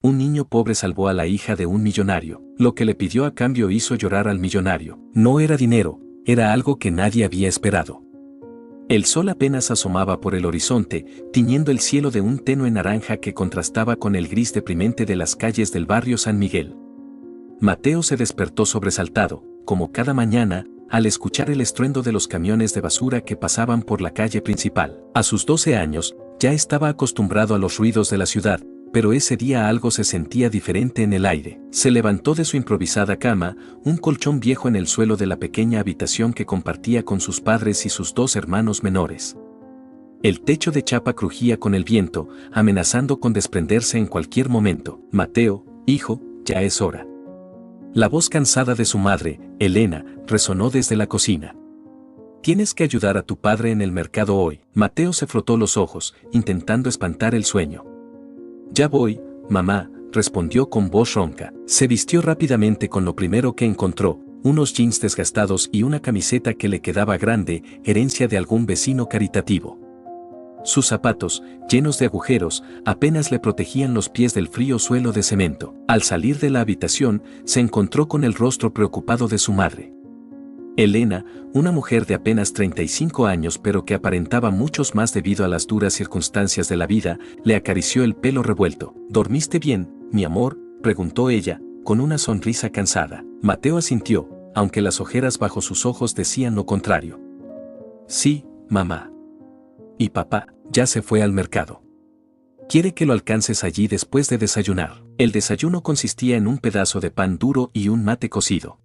un niño pobre salvó a la hija de un millonario. Lo que le pidió a cambio hizo llorar al millonario. No era dinero, era algo que nadie había esperado. El sol apenas asomaba por el horizonte, tiñendo el cielo de un tenue naranja que contrastaba con el gris deprimente de las calles del barrio San Miguel. Mateo se despertó sobresaltado, como cada mañana, al escuchar el estruendo de los camiones de basura que pasaban por la calle principal. A sus 12 años, ya estaba acostumbrado a los ruidos de la ciudad, pero ese día algo se sentía diferente en el aire. Se levantó de su improvisada cama, un colchón viejo en el suelo de la pequeña habitación que compartía con sus padres y sus 2 hermanos menores. El techo de chapa crujía con el viento, amenazando con desprenderse en cualquier momento. Mateo, hijo, ya es hora. La voz cansada de su madre, Elena, resonó desde la cocina. Tienes que ayudar a tu padre en el mercado hoy. Mateo se frotó los ojos, intentando espantar el sueño. Ya voy, mamá, respondió con voz ronca. Se vistió rápidamente con lo primero que encontró, unos jeans desgastados y una camiseta que le quedaba grande, herencia de algún vecino caritativo. Sus zapatos, llenos de agujeros, apenas le protegían los pies del frío suelo de cemento. Al salir de la habitación, se encontró con el rostro preocupado de su madre. Elena, una mujer de apenas 35 años pero que aparentaba muchos más debido a las duras circunstancias de la vida, le acarició el pelo revuelto. ¿Dormiste bien, mi amor?, preguntó ella, con una sonrisa cansada. Mateo asintió, aunque las ojeras bajo sus ojos decían lo contrario. Sí, mamá. Y papá, ya se fue al mercado. Quiere que lo alcances allí después de desayunar. El desayuno consistía en un pedazo de pan duro y un mate cocido.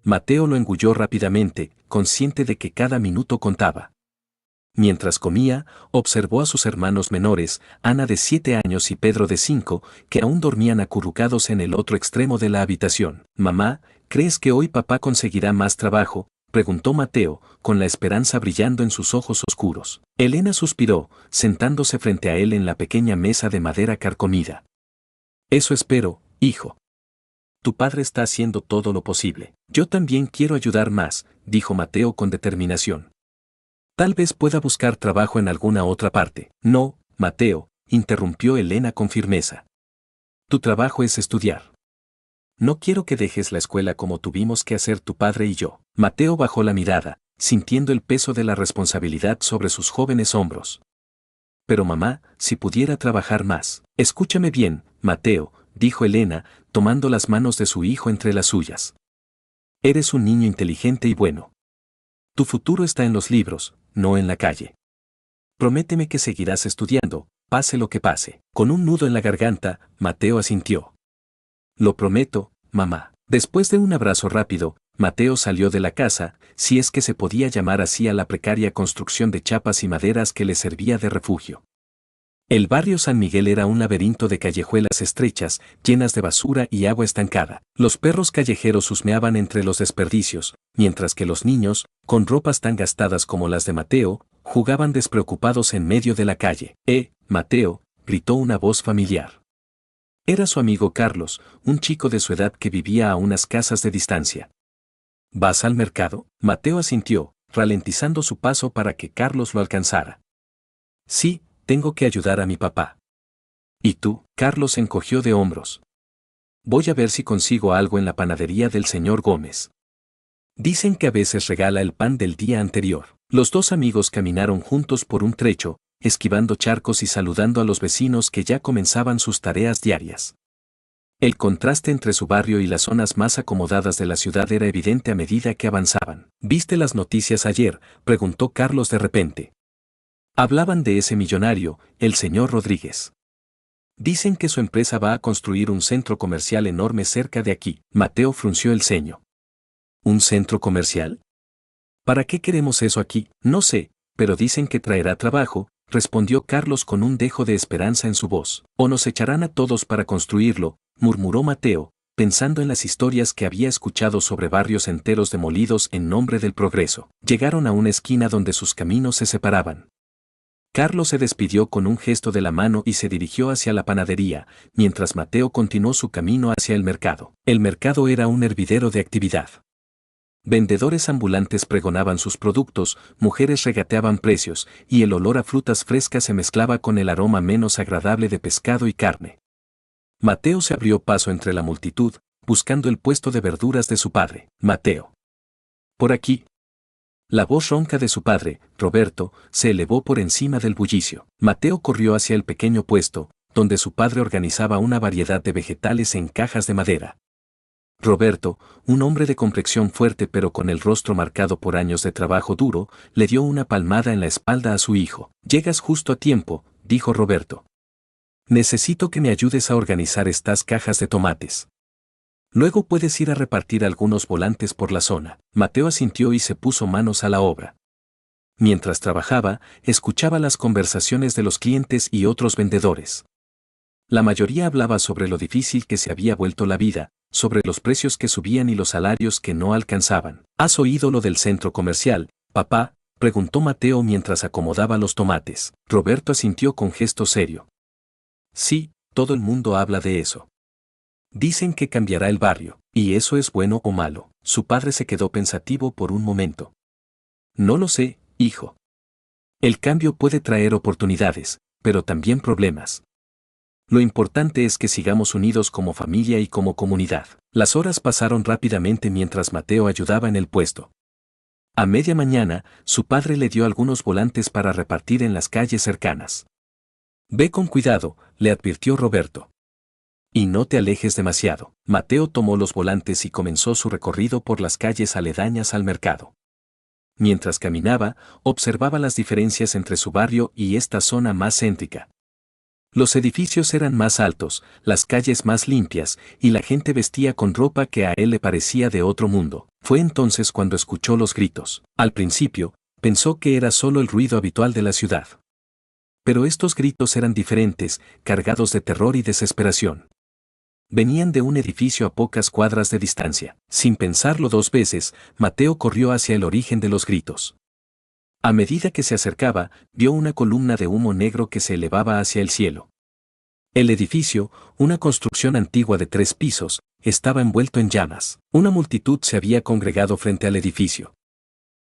Mateo lo engulló rápidamente, consciente de que cada minuto contaba. Mientras comía, observó a sus hermanos menores, Ana de 7 años y Pedro de 5, que aún dormían acurrucados en el otro extremo de la habitación. Mamá, ¿crees que hoy papá conseguirá más trabajo?, preguntó Mateo, con la esperanza brillando en sus ojos oscuros. Elena suspiró, sentándose frente a él en la pequeña mesa de madera carcomida. Eso espero, hijo. Tu padre está haciendo todo lo posible. Yo también quiero ayudar más, dijo Mateo con determinación. Tal vez pueda buscar trabajo en alguna otra parte. No, Mateo, interrumpió Elena con firmeza. Tu trabajo es estudiar. No quiero que dejes la escuela como tuvimos que hacer tu padre y yo. Mateo bajó la mirada, sintiendo el peso de la responsabilidad sobre sus jóvenes hombros. Pero mamá, si pudiera trabajar más. Escúchame bien, Mateo, dijo Elena, tomando las manos de su hijo entre las suyas. Eres un niño inteligente y bueno. Tu futuro está en los libros, no en la calle. Prométeme que seguirás estudiando, pase lo que pase. Con un nudo en la garganta, Mateo asintió. Lo prometo, mamá. Después de un abrazo rápido, Mateo salió de la casa, si es que se podía llamar así a la precaria construcción de chapas y maderas que le servía de refugio. El barrio San Miguel era un laberinto de callejuelas estrechas, llenas de basura y agua estancada. Los perros callejeros husmeaban entre los desperdicios, mientras que los niños, con ropas tan gastadas como las de Mateo, jugaban despreocupados en medio de la calle. Mateo, gritó una voz familiar. Era su amigo Carlos, un chico de su edad que vivía a unas casas de distancia. ¿Vas al mercado? Mateo asintió, ralentizando su paso para que Carlos lo alcanzara. Sí, tengo que ayudar a mi papá. ¿Y tú? Carlos encogió de hombros. Voy a ver si consigo algo en la panadería del señor Gómez. Dicen que a veces regala el pan del día anterior. Los 2 amigos caminaron juntos por un trecho, esquivando charcos y saludando a los vecinos que ya comenzaban sus tareas diarias. El contraste entre su barrio y las zonas más acomodadas de la ciudad era evidente a medida que avanzaban. ¿Viste las noticias ayer?, preguntó Carlos de repente. Hablaban de ese millonario, el señor Rodríguez. Dicen que su empresa va a construir un centro comercial enorme cerca de aquí. Mateo frunció el ceño. ¿Un centro comercial? ¿Para qué queremos eso aquí? No sé, pero dicen que traerá trabajo, respondió Carlos con un dejo de esperanza en su voz. O nos echarán a todos para construirlo, murmuró Mateo, pensando en las historias que había escuchado sobre barrios enteros demolidos en nombre del progreso. Llegaron a una esquina donde sus caminos se separaban. Carlos se despidió con un gesto de la mano y se dirigió hacia la panadería, mientras Mateo continuó su camino hacia el mercado. El mercado era un hervidero de actividad. Vendedores ambulantes pregonaban sus productos, mujeres regateaban precios, y el olor a frutas frescas se mezclaba con el aroma menos agradable de pescado y carne. Mateo se abrió paso entre la multitud, buscando el puesto de verduras de su padre. Mateo. Por aquí. La voz ronca de su padre, Roberto, se elevó por encima del bullicio. Mateo corrió hacia el pequeño puesto, donde su padre organizaba una variedad de vegetales en cajas de madera. Roberto, un hombre de complexión fuerte pero con el rostro marcado por años de trabajo duro, le dio una palmada en la espalda a su hijo. «Llegas justo a tiempo», dijo Roberto. «Necesito que me ayudes a organizar estas cajas de tomates. Luego puedes ir a repartir algunos volantes por la zona». Mateo asintió y se puso manos a la obra. Mientras trabajaba, escuchaba las conversaciones de los clientes y otros vendedores. La mayoría hablaba sobre lo difícil que se había vuelto la vida, sobre los precios que subían y los salarios que no alcanzaban. «¿Has oído lo del centro comercial, papá?», preguntó Mateo mientras acomodaba los tomates. Roberto asintió con gesto serio. «Sí, todo el mundo habla de eso. Dicen que cambiará el barrio, ¿y eso es bueno o malo?». Su padre se quedó pensativo por un momento. «No lo sé, hijo. El cambio puede traer oportunidades, pero también problemas. Lo importante es que sigamos unidos como familia y como comunidad». Las horas pasaron rápidamente mientras Mateo ayudaba en el puesto. A media mañana, su padre le dio algunos volantes para repartir en las calles cercanas. «Ve con cuidado», le advirtió Roberto. «Y no te alejes demasiado». Mateo tomó los volantes y comenzó su recorrido por las calles aledañas al mercado. Mientras caminaba, observaba las diferencias entre su barrio y esta zona más céntrica. Los edificios eran más altos, las calles más limpias, y la gente vestía con ropa que a él le parecía de otro mundo. Fue entonces cuando escuchó los gritos. Al principio, pensó que era solo el ruido habitual de la ciudad. Pero estos gritos eran diferentes, cargados de terror y desesperación. Venían de un edificio a pocas cuadras de distancia. Sin pensarlo dos veces, Mateo corrió hacia el origen de los gritos. A medida que se acercaba, vio una columna de humo negro que se elevaba hacia el cielo. El edificio, una construcción antigua de 3 pisos, estaba envuelto en llamas. Una multitud se había congregado frente al edificio.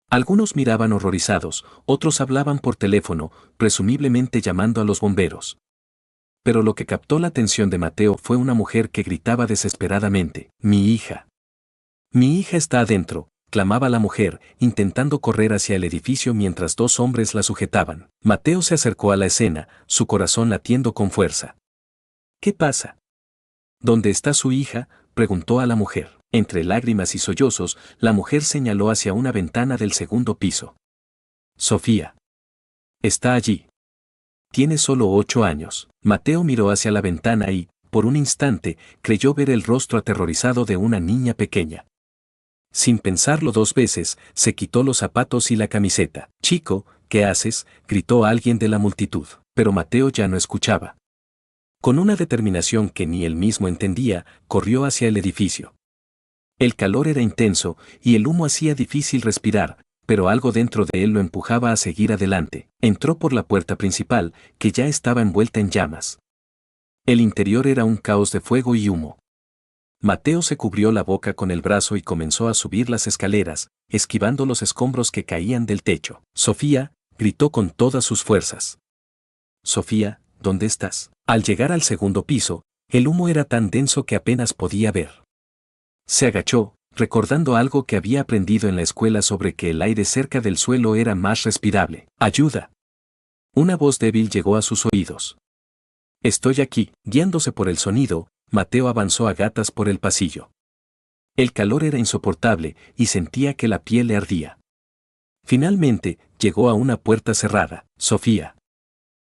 Algunos miraban horrorizados, otros hablaban por teléfono, presumiblemente llamando a los bomberos. Pero lo que captó la atención de Mateo fue una mujer que gritaba desesperadamente: «Mi hija. Mi hija está adentro», clamaba la mujer, intentando correr hacia el edificio mientras 2 hombres la sujetaban. Mateo se acercó a la escena, su corazón latiendo con fuerza. «¿Qué pasa? ¿Dónde está su hija?», preguntó a la mujer. Entre lágrimas y sollozos, la mujer señaló hacia una ventana del segundo piso. «Sofía. Está allí. Tiene solo 8 años». Mateo miró hacia la ventana y, por un instante, creyó ver el rostro aterrorizado de una niña pequeña. Sin pensarlo 2 veces, se quitó los zapatos y la camiseta. «Chico, ¿qué haces?», gritó alguien de la multitud. Pero Mateo ya no escuchaba. Con una determinación que ni él mismo entendía, corrió hacia el edificio. El calor era intenso, y el humo hacía difícil respirar, pero algo dentro de él lo empujaba a seguir adelante. Entró por la puerta principal, que ya estaba envuelta en llamas. El interior era un caos de fuego y humo. Mateo se cubrió la boca con el brazo y comenzó a subir las escaleras, esquivando los escombros que caían del techo. «Sofía», gritó con todas sus fuerzas. «Sofía, ¿dónde estás?». Al llegar al segundo piso, el humo era tan denso que apenas podía ver. Se agachó, recordando algo que había aprendido en la escuela sobre que el aire cerca del suelo era más respirable. «¡Ayuda!». Una voz débil llegó a sus oídos. «Estoy aquí». Guiándose por el sonido, Mateo avanzó a gatas por el pasillo. El calor era insoportable y sentía que la piel le ardía. Finalmente, llegó a una puerta cerrada. «Sofía.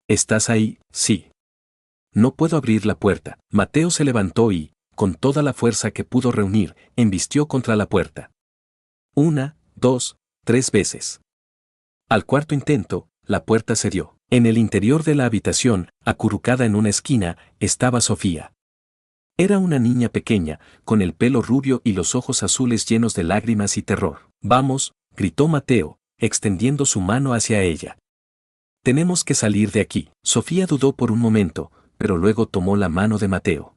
¿Estás ahí?». «Sí». «No puedo abrir la puerta». Mateo se levantó y, con toda la fuerza que pudo reunir, embistió contra la puerta. 1, 2, 3 veces. Al cuarto intento, la puerta cedió. En el interior de la habitación, acurrucada en una esquina, estaba Sofía. Era una niña pequeña, con el pelo rubio y los ojos azules llenos de lágrimas y terror. «Vamos», gritó Mateo, extendiendo su mano hacia ella. «Tenemos que salir de aquí». Sofía dudó por un momento, pero luego tomó la mano de Mateo.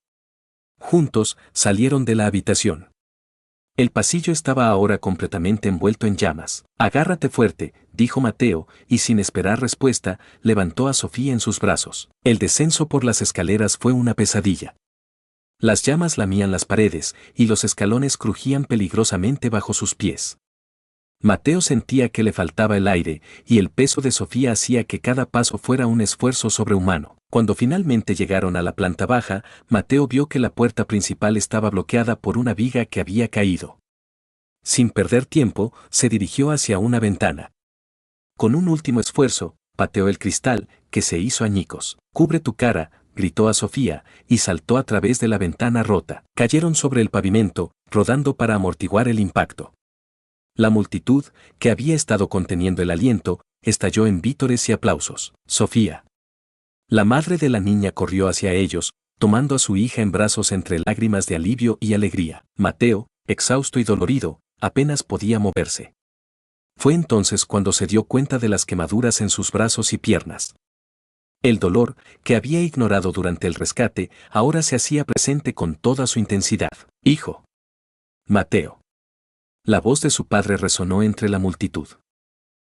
Juntos, salieron de la habitación. El pasillo estaba ahora completamente envuelto en llamas. «Agárrate fuerte», dijo Mateo, y sin esperar respuesta, levantó a Sofía en sus brazos. El descenso por las escaleras fue una pesadilla. Las llamas lamían las paredes y los escalones crujían peligrosamente bajo sus pies. Mateo sentía que le faltaba el aire y el peso de Sofía hacía que cada paso fuera un esfuerzo sobrehumano. Cuando finalmente llegaron a la planta baja, Mateo vio que la puerta principal estaba bloqueada por una viga que había caído. Sin perder tiempo, se dirigió hacia una ventana. Con un último esfuerzo, pateó el cristal, que se hizo añicos. «Cubre tu cara», gritó a Sofía, y saltó a través de la ventana rota. Cayeron sobre el pavimento, rodando para amortiguar el impacto. La multitud, que había estado conteniendo el aliento, estalló en vítores y aplausos. Sofía. La madre de la niña corrió hacia ellos, tomando a su hija en brazos entre lágrimas de alivio y alegría. Mateo, exhausto y dolorido, apenas podía moverse. Fue entonces cuando se dio cuenta de las quemaduras en sus brazos y piernas. El dolor, que había ignorado durante el rescate, ahora se hacía presente con toda su intensidad. «Hijo». «Mateo». La voz de su padre resonó entre la multitud.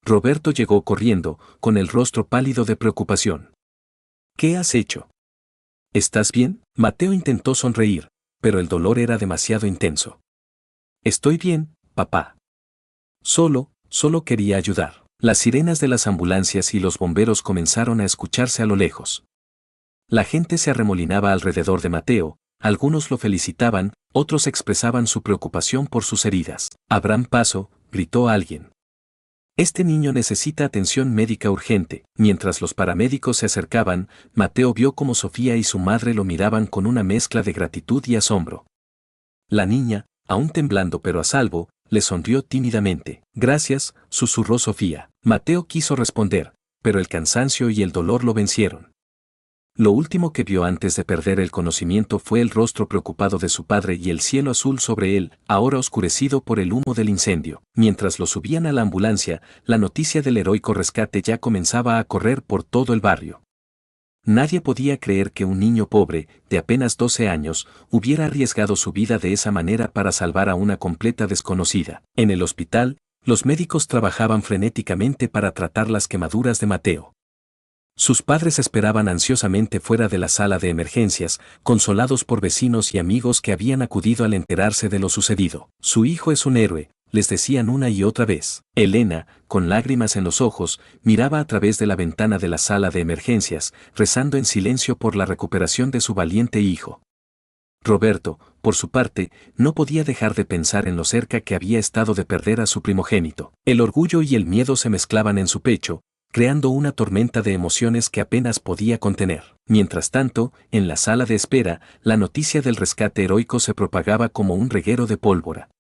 Roberto llegó corriendo, con el rostro pálido de preocupación. «¿Qué has hecho? ¿Estás bien?». Mateo intentó sonreír, pero el dolor era demasiado intenso. «Estoy bien, papá. Solo quería ayudar». Las sirenas de las ambulancias y los bomberos comenzaron a escucharse a lo lejos. La gente se arremolinaba alrededor de Mateo, algunos lo felicitaban, otros expresaban su preocupación por sus heridas. «Abran paso», gritó alguien. «Este niño necesita atención médica urgente». Mientras los paramédicos se acercaban, Mateo vio cómo Sofía y su madre lo miraban con una mezcla de gratitud y asombro. La niña, aún temblando pero a salvo, le sonrió tímidamente. «Gracias», susurró Sofía. Mateo quiso responder, pero el cansancio y el dolor lo vencieron. Lo último que vio antes de perder el conocimiento fue el rostro preocupado de su padre y el cielo azul sobre él, ahora oscurecido por el humo del incendio. Mientras lo subían a la ambulancia, la noticia del heroico rescate ya comenzaba a correr por todo el barrio. Nadie podía creer que un niño pobre, de apenas 12 años, hubiera arriesgado su vida de esa manera para salvar a una completa desconocida. En el hospital, los médicos trabajaban frenéticamente para tratar las quemaduras de Mateo. Sus padres esperaban ansiosamente fuera de la sala de emergencias, consolados por vecinos y amigos que habían acudido al enterarse de lo sucedido. «Su hijo es un héroe», les decían una y otra vez. Elena, con lágrimas en los ojos, miraba a través de la ventana de la sala de emergencias, rezando en silencio por la recuperación de su valiente hijo. Roberto, por su parte, no podía dejar de pensar en lo cerca que había estado de perder a su primogénito. El orgullo y el miedo se mezclaban en su pecho, creando una tormenta de emociones que apenas podía contener. Mientras tanto, en la sala de espera, la noticia del rescate heroico se propagaba como un reguero de pólvora.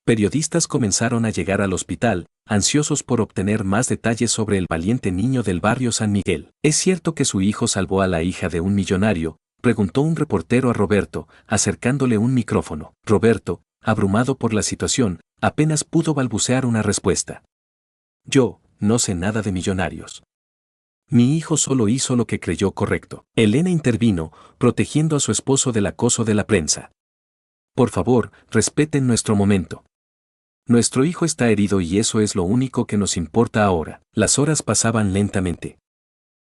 Periodistas comenzaron a llegar al hospital, ansiosos por obtener más detalles sobre el valiente niño del barrio San Miguel. «¿Es cierto que su hijo salvó a la hija de un millonario?», preguntó un reportero a Roberto, acercándole un micrófono. Roberto, abrumado por la situación, apenas pudo balbucear una respuesta. «Yo no sé nada de millonarios. Mi hijo solo hizo lo que creyó correcto». Elena intervino, protegiendo a su esposo del acoso de la prensa. «Por favor, respeten nuestro momento. Nuestro hijo está herido y eso es lo único que nos importa ahora». Las horas pasaban lentamente.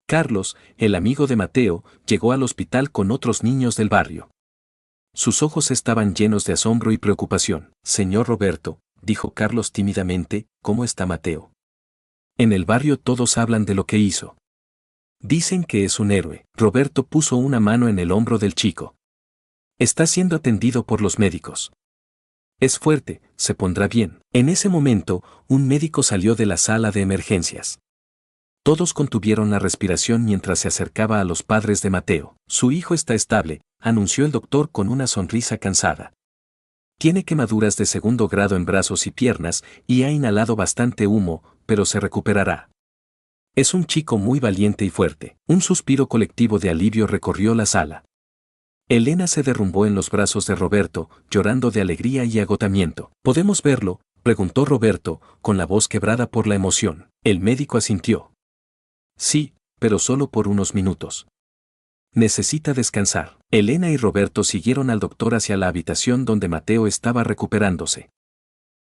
Carlos, el amigo de Mateo, llegó al hospital con otros niños del barrio. Sus ojos estaban llenos de asombro y preocupación. «Señor Roberto», dijo Carlos tímidamente, «¿cómo está Mateo? En el barrio todos hablan de lo que hizo. Dicen que es un héroe». Roberto puso una mano en el hombro del chico. «Está siendo atendido por los médicos. Es fuerte, se pondrá bien». En ese momento, un médico salió de la sala de emergencias. Todos contuvieron la respiración mientras se acercaba a los padres de Mateo. «Su hijo está estable», anunció el doctor con una sonrisa cansada. «Tiene quemaduras de segundo grado en brazos y piernas y ha inhalado bastante humo, pero se recuperará. Es un chico muy valiente y fuerte». Un suspiro colectivo de alivio recorrió la sala. Elena se derrumbó en los brazos de Roberto, llorando de alegría y agotamiento. «¿Podemos verlo?», preguntó Roberto, con la voz quebrada por la emoción. El médico asintió. «Sí, pero solo por unos minutos. Necesita descansar». Elena y Roberto siguieron al doctor hacia la habitación donde Mateo estaba recuperándose.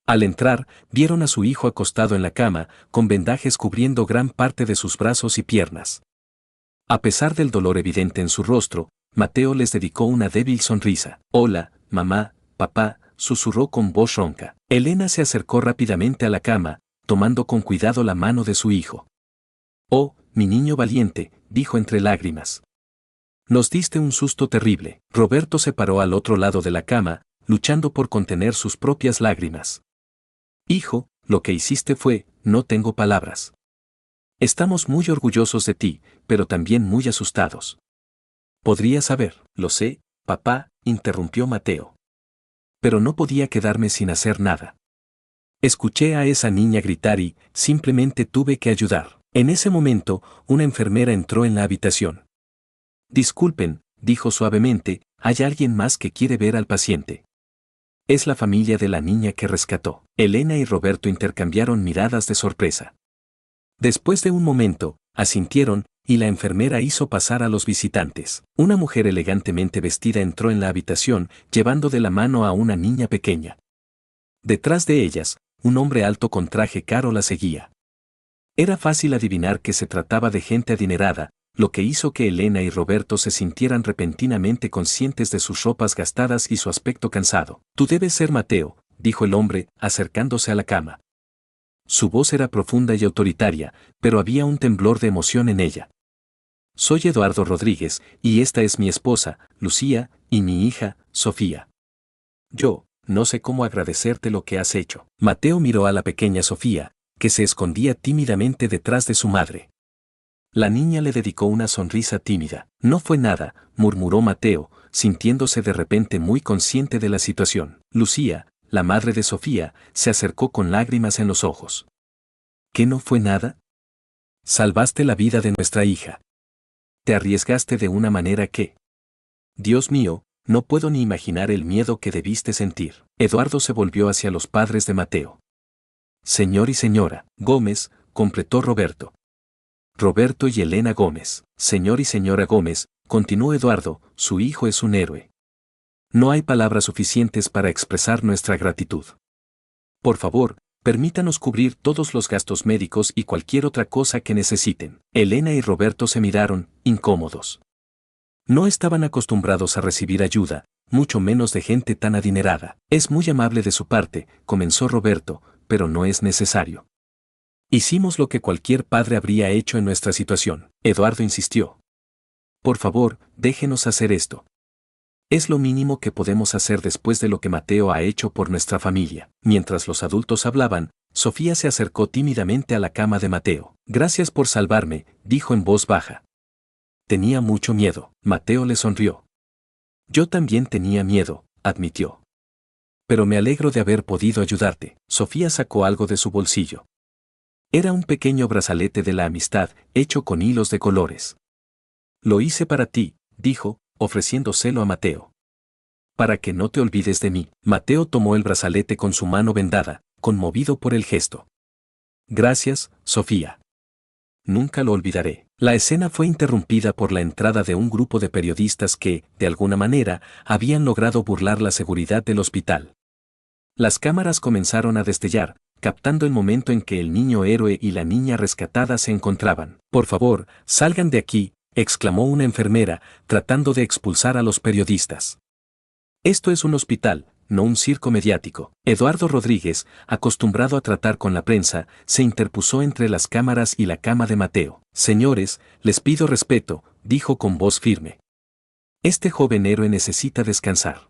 Al entrar, vieron a su hijo acostado en la cama, con vendajes cubriendo gran parte de sus brazos y piernas. A pesar del dolor evidente en su rostro, Mateo les dedicó una débil sonrisa. Hola, mamá, papá, susurró con voz ronca. Elena se acercó rápidamente a la cama, tomando con cuidado la mano de su hijo. Oh, mi niño valiente, dijo entre lágrimas. Nos diste un susto terrible. Roberto se paró al otro lado de la cama, luchando por contener sus propias lágrimas. Hijo, lo que hiciste fue, no tengo palabras. Estamos muy orgullosos de ti, pero también muy asustados. Podría saber, lo sé, papá, interrumpió Mateo. Pero no podía quedarme sin hacer nada. Escuché a esa niña gritar y, simplemente tuve que ayudar. En ese momento, una enfermera entró en la habitación. Disculpen, dijo suavemente, hay alguien más que quiere ver al paciente. Es la familia de la niña que rescató. Elena y Roberto intercambiaron miradas de sorpresa. Después de un momento, asintieron, y la enfermera hizo pasar a los visitantes. Una mujer elegantemente vestida entró en la habitación, llevando de la mano a una niña pequeña. Detrás de ellas, un hombre alto con traje caro la seguía. Era fácil adivinar que se trataba de gente adinerada, lo que hizo que Elena y Roberto se sintieran repentinamente conscientes de sus ropas gastadas y su aspecto cansado. Tú debes ser Mateo, dijo el hombre, acercándose a la cama. Su voz era profunda y autoritaria, pero había un temblor de emoción en ella. Soy Eduardo Rodríguez, y esta es mi esposa, Lucía, y mi hija, Sofía. Yo, no sé cómo agradecerte lo que has hecho. Mateo miró a la pequeña Sofía, que se escondía tímidamente detrás de su madre. La niña le dedicó una sonrisa tímida. No fue nada, murmuró Mateo, sintiéndose de repente muy consciente de la situación. Lucía, la madre de Sofía, se acercó con lágrimas en los ojos. ¿Qué no fue nada? Salvaste la vida de nuestra hija. Te arriesgaste de una manera que... Dios mío, no puedo ni imaginar el miedo que debiste sentir. Eduardo se volvió hacia los padres de Mateo. Señor y señora Gómez, completó Roberto. Roberto y Elena Gómez. Señor y señora Gómez, continuó Eduardo, su hijo es un héroe. No hay palabras suficientes para expresar nuestra gratitud. Por favor, permítanos cubrir todos los gastos médicos y cualquier otra cosa que necesiten. Elena y Roberto se miraron, incómodos. No estaban acostumbrados a recibir ayuda, mucho menos de gente tan adinerada. Es muy amable de su parte, comenzó Roberto, pero no es necesario. Hicimos lo que cualquier padre habría hecho en nuestra situación. Eduardo insistió. Por favor, déjenos hacer esto. Es lo mínimo que podemos hacer después de lo que Mateo ha hecho por nuestra familia. Mientras los adultos hablaban, Sofía se acercó tímidamente a la cama de Mateo. Gracias por salvarme, dijo en voz baja. Tenía mucho miedo. Mateo le sonrió. Yo también tenía miedo, admitió. Pero me alegro de haber podido ayudarte. Sofía sacó algo de su bolsillo. Era un pequeño brazalete de la amistad, hecho con hilos de colores. Lo hice para ti, dijo, ofreciéndoselo a Mateo. Para que no te olvides de mí. Mateo tomó el brazalete con su mano vendada, conmovido por el gesto. Gracias, Sofía. Nunca lo olvidaré. La escena fue interrumpida por la entrada de un grupo de periodistas que, de alguna manera, habían logrado burlar la seguridad del hospital. Las cámaras comenzaron a destellar, captando el momento en que el niño héroe y la niña rescatada se encontraban. Por favor, salgan de aquí, exclamó una enfermera, tratando de expulsar a los periodistas. Esto es un hospital, no un circo mediático. Eduardo Rodríguez, acostumbrado a tratar con la prensa, se interpuso entre las cámaras y la cama de Mateo. Señores, les pido respeto, dijo con voz firme. Este joven héroe necesita descansar.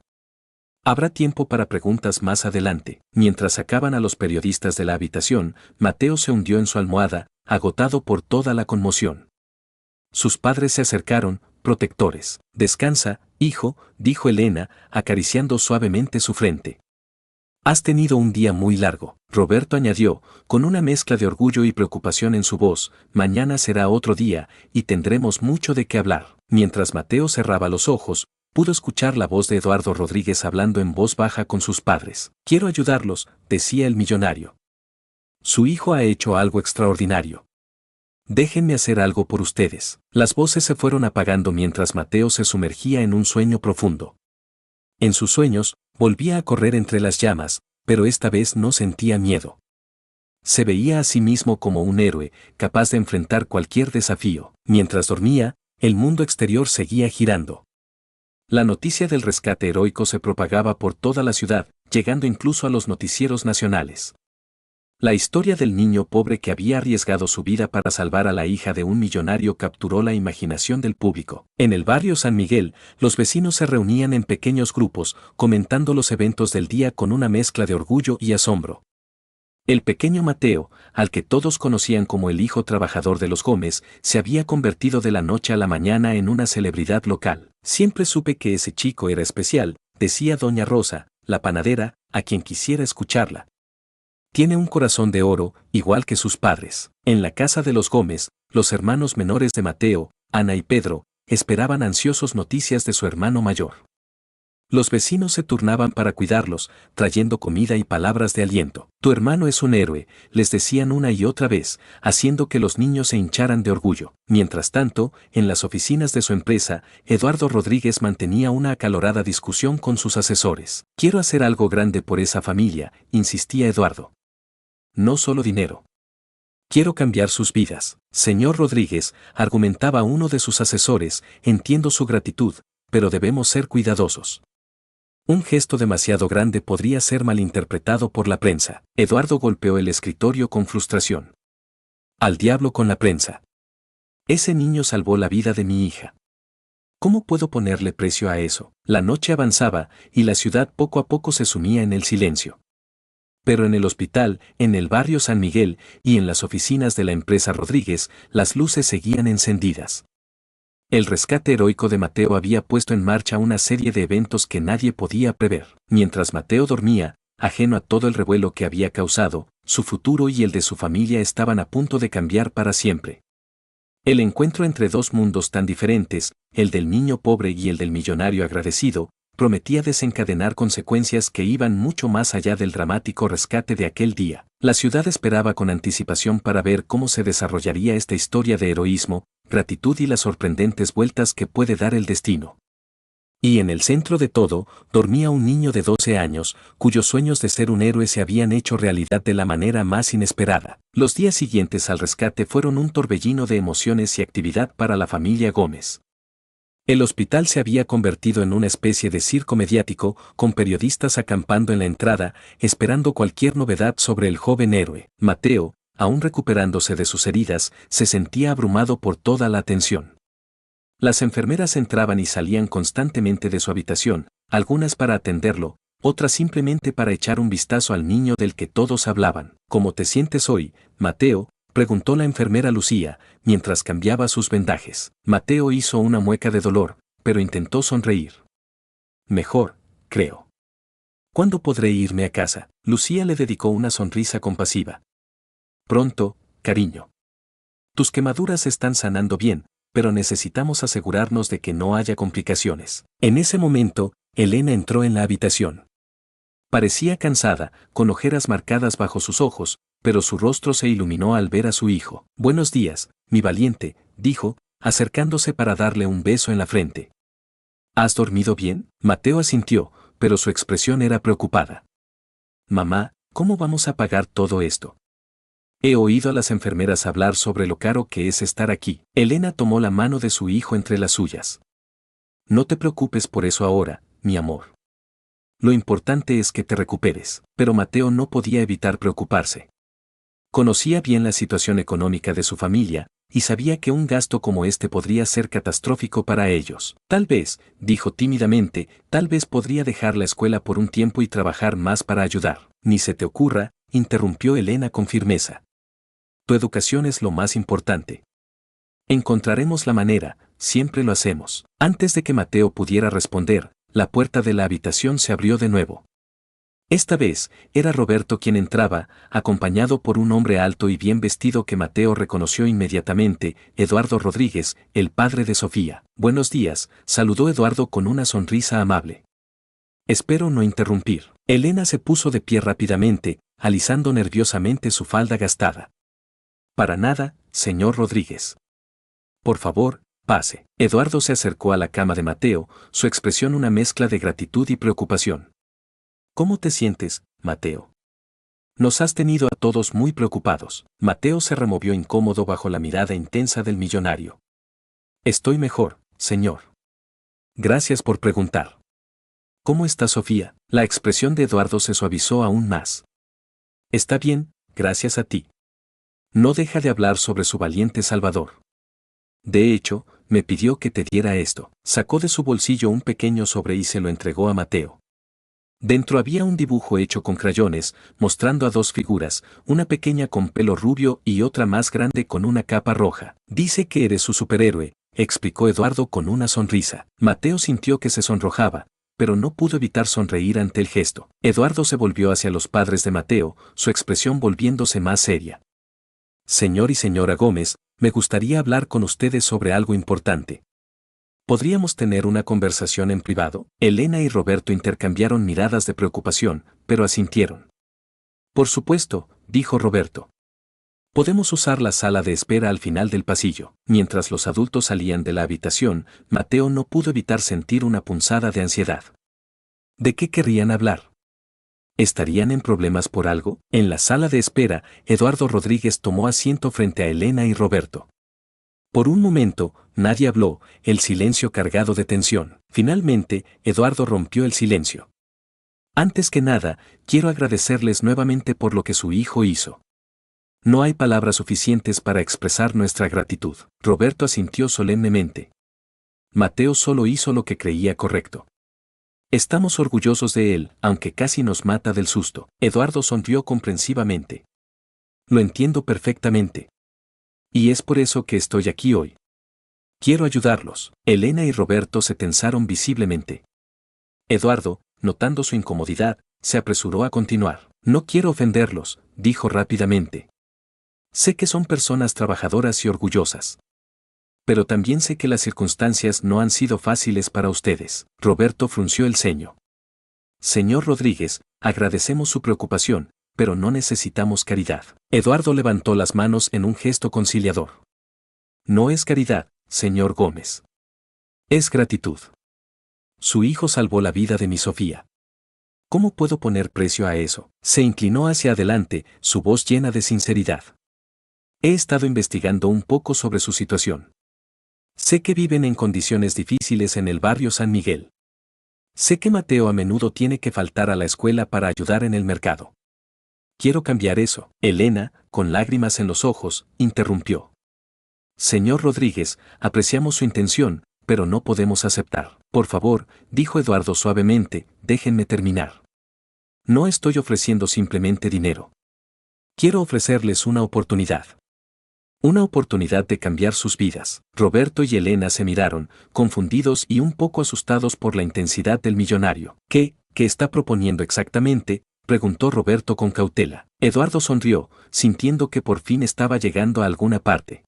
Habrá tiempo para preguntas más adelante. Mientras sacaban a los periodistas de la habitación, Mateo se hundió en su almohada, agotado por toda la conmoción. Sus padres se acercaron, protectores. Descansa, hijo, dijo Elena, acariciando suavemente su frente. Has tenido un día muy largo, Roberto añadió, con una mezcla de orgullo y preocupación en su voz. Mañana será otro día, y tendremos mucho de qué hablar. Mientras Mateo cerraba los ojos, pudo escuchar la voz de Eduardo Rodríguez hablando en voz baja con sus padres. Quiero ayudarlos, decía el millonario. Su hijo ha hecho algo extraordinario. Déjenme hacer algo por ustedes. Las voces se fueron apagando mientras Mateo se sumergía en un sueño profundo. En sus sueños, volvía a correr entre las llamas, pero esta vez no sentía miedo. Se veía a sí mismo como un héroe, capaz de enfrentar cualquier desafío. Mientras dormía, el mundo exterior seguía girando. La noticia del rescate heroico se propagaba por toda la ciudad, llegando incluso a los noticieros nacionales. La historia del niño pobre que había arriesgado su vida para salvar a la hija de un millonario capturó la imaginación del público. En el barrio San Miguel, los vecinos se reunían en pequeños grupos, comentando los eventos del día con una mezcla de orgullo y asombro. El pequeño Mateo, al que todos conocían como el hijo trabajador de los Gómez, se había convertido de la noche a la mañana en una celebridad local. Siempre supe que ese chico era especial, decía doña Rosa, la panadera, a quien quisiera escucharla. Tiene un corazón de oro, igual que sus padres. En la casa de los Gómez, los hermanos menores de Mateo, Ana y Pedro, esperaban ansiosos noticias de su hermano mayor. Los vecinos se turnaban para cuidarlos, trayendo comida y palabras de aliento. Tu hermano es un héroe, les decían una y otra vez, haciendo que los niños se hincharan de orgullo. Mientras tanto, en las oficinas de su empresa, Eduardo Rodríguez mantenía una acalorada discusión con sus asesores. Quiero hacer algo grande por esa familia, insistía Eduardo. No solo dinero. Quiero cambiar sus vidas. Señor Rodríguez, argumentaba uno de sus asesores, entiendo su gratitud, pero debemos ser cuidadosos. Un gesto demasiado grande podría ser malinterpretado por la prensa. Eduardo golpeó el escritorio con frustración. Al diablo con la prensa. Ese niño salvó la vida de mi hija. ¿Cómo puedo ponerle precio a eso? La noche avanzaba, y la ciudad poco a poco se sumía en el silencio. Pero en el hospital, en el barrio San Miguel y en las oficinas de la empresa Rodríguez, las luces seguían encendidas. El rescate heroico de Mateo había puesto en marcha una serie de eventos que nadie podía prever. Mientras Mateo dormía, ajeno a todo el revuelo que había causado, su futuro y el de su familia estaban a punto de cambiar para siempre. El encuentro entre dos mundos tan diferentes, el del niño pobre y el del millonario agradecido, prometía desencadenar consecuencias que iban mucho más allá del dramático rescate de aquel día. La ciudad esperaba con anticipación para ver cómo se desarrollaría esta historia de heroísmo, gratitud y las sorprendentes vueltas que puede dar el destino. Y en el centro de todo, dormía un niño de 12 años, cuyos sueños de ser un héroe se habían hecho realidad de la manera más inesperada. Los días siguientes al rescate fueron un torbellino de emociones y actividad para la familia Gómez. El hospital se había convertido en una especie de circo mediático, con periodistas acampando en la entrada, esperando cualquier novedad sobre el joven héroe. Mateo, aún recuperándose de sus heridas, se sentía abrumado por toda la atención. Las enfermeras entraban y salían constantemente de su habitación, algunas para atenderlo, otras simplemente para echar un vistazo al niño del que todos hablaban. ¿Cómo te sientes hoy, Mateo?, preguntó la enfermera Lucía, mientras cambiaba sus vendajes. Mateo hizo una mueca de dolor, pero intentó sonreír. Mejor, creo. ¿Cuándo podré irme a casa? Lucía le dedicó una sonrisa compasiva. Pronto, cariño. Tus quemaduras están sanando bien, pero necesitamos asegurarnos de que no haya complicaciones. En ese momento, Elena entró en la habitación. Parecía cansada, con ojeras marcadas bajo sus ojos, pero su rostro se iluminó al ver a su hijo. Buenos días, mi valiente, dijo, acercándose para darle un beso en la frente. ¿Has dormido bien? Mateo asintió, pero su expresión era preocupada. Mamá, ¿cómo vamos a pagar todo esto? He oído a las enfermeras hablar sobre lo caro que es estar aquí. Elena tomó la mano de su hijo entre las suyas. No te preocupes por eso ahora, mi amor. Lo importante es que te recuperes. Pero Mateo no podía evitar preocuparse. Conocía bien la situación económica de su familia, y sabía que un gasto como este podría ser catastrófico para ellos. Tal vez, dijo tímidamente, tal vez podría dejar la escuela por un tiempo y trabajar más para ayudar. Ni se te ocurra, interrumpió Elena con firmeza. Tu educación es lo más importante. Encontraremos la manera, siempre lo hacemos. Antes de que Mateo pudiera responder, la puerta de la habitación se abrió de nuevo. Esta vez, era Roberto quien entraba, acompañado por un hombre alto y bien vestido que Mateo reconoció inmediatamente, Eduardo Rodríguez, el padre de Sofía. Buenos días, saludó Eduardo con una sonrisa amable. Espero no interrumpir. Elena se puso de pie rápidamente, alisando nerviosamente su falda gastada. Para nada, señor Rodríguez. Por favor, pase. Eduardo se acercó a la cama de Mateo, su expresión una mezcla de gratitud y preocupación. ¿Cómo te sientes, Mateo? Nos has tenido a todos muy preocupados. Mateo se removió incómodo bajo la mirada intensa del millonario. Estoy mejor, señor. Gracias por preguntar. ¿Cómo está Sofía? La expresión de Eduardo se suavizó aún más. Está bien, gracias a ti. No deja de hablar sobre su valiente Salvador. De hecho, me pidió que te diera esto. Sacó de su bolsillo un pequeño sobre y se lo entregó a Mateo. Dentro había un dibujo hecho con crayones, mostrando a dos figuras, una pequeña con pelo rubio y otra más grande con una capa roja. Dice que eres su superhéroe, explicó Eduardo con una sonrisa. Mateo sintió que se sonrojaba, pero no pudo evitar sonreír ante el gesto. Eduardo se volvió hacia los padres de Mateo, su expresión volviéndose más seria. Señor y señora Gómez, me gustaría hablar con ustedes sobre algo importante. ¿Podríamos tener una conversación en privado? Elena y Roberto intercambiaron miradas de preocupación, pero asintieron. Por supuesto, dijo Roberto. Podemos usar la sala de espera al final del pasillo. Mientras los adultos salían de la habitación, Mateo no pudo evitar sentir una punzada de ansiedad. ¿De qué querrían hablar? ¿Estarían en problemas por algo? En la sala de espera, Eduardo Rodríguez tomó asiento frente a Elena y Roberto. Por un momento, nadie habló, el silencio cargado de tensión. Finalmente, Eduardo rompió el silencio. Antes que nada, quiero agradecerles nuevamente por lo que su hijo hizo. No hay palabras suficientes para expresar nuestra gratitud. Roberto asintió solemnemente. Mateo solo hizo lo que creía correcto. Estamos orgullosos de él, aunque casi nos mata del susto. Eduardo sonrió comprensivamente. Lo entiendo perfectamente. Y es por eso que estoy aquí hoy. Quiero ayudarlos. Elena y Roberto se tensaron visiblemente. Eduardo, notando su incomodidad, se apresuró a continuar. No quiero ofenderlos, dijo rápidamente. Sé que son personas trabajadoras y orgullosas. Pero también sé que las circunstancias no han sido fáciles para ustedes. Roberto frunció el ceño. Señor Rodríguez, agradecemos su preocupación, pero no necesitamos caridad. Eduardo levantó las manos en un gesto conciliador. No es caridad, señor Gómez. Es gratitud. Su hijo salvó la vida de mi Sofía. ¿Cómo puedo poner precio a eso? Se inclinó hacia adelante, su voz llena de sinceridad. He estado investigando un poco sobre su situación. Sé que viven en condiciones difíciles en el barrio San Miguel. Sé que Mateo a menudo tiene que faltar a la escuela para ayudar en el mercado. Quiero cambiar eso. Elena, con lágrimas en los ojos, interrumpió. Señor Rodríguez, apreciamos su intención, pero no podemos aceptar. Por favor, dijo Eduardo suavemente, déjenme terminar. No estoy ofreciendo simplemente dinero. Quiero ofrecerles una oportunidad. Una oportunidad de cambiar sus vidas. Roberto y Elena se miraron, confundidos y un poco asustados por la intensidad del millonario. ¿Qué está proponiendo exactamente?, preguntó Roberto con cautela. Eduardo sonrió, sintiendo que por fin estaba llegando a alguna parte.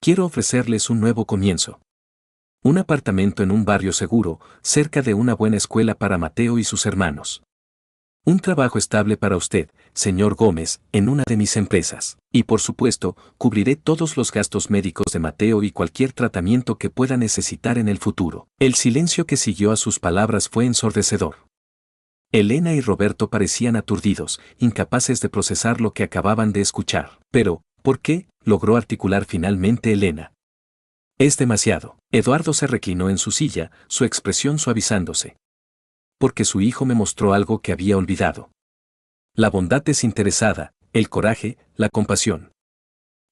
Quiero ofrecerles un nuevo comienzo. Un apartamento en un barrio seguro, cerca de una buena escuela para Mateo y sus hermanos. Un trabajo estable para usted, señor Gómez, en una de mis empresas. Y por supuesto, cubriré todos los gastos médicos de Mateo y cualquier tratamiento que pueda necesitar en el futuro. El silencio que siguió a sus palabras fue ensordecedor. Elena y Roberto parecían aturdidos, incapaces de procesar lo que acababan de escuchar. Pero, ¿por qué?, logró articular finalmente Elena. Es demasiado. Eduardo se reclinó en su silla, su expresión suavizándose. Porque su hijo me mostró algo que había olvidado. La bondad desinteresada, el coraje, la compasión.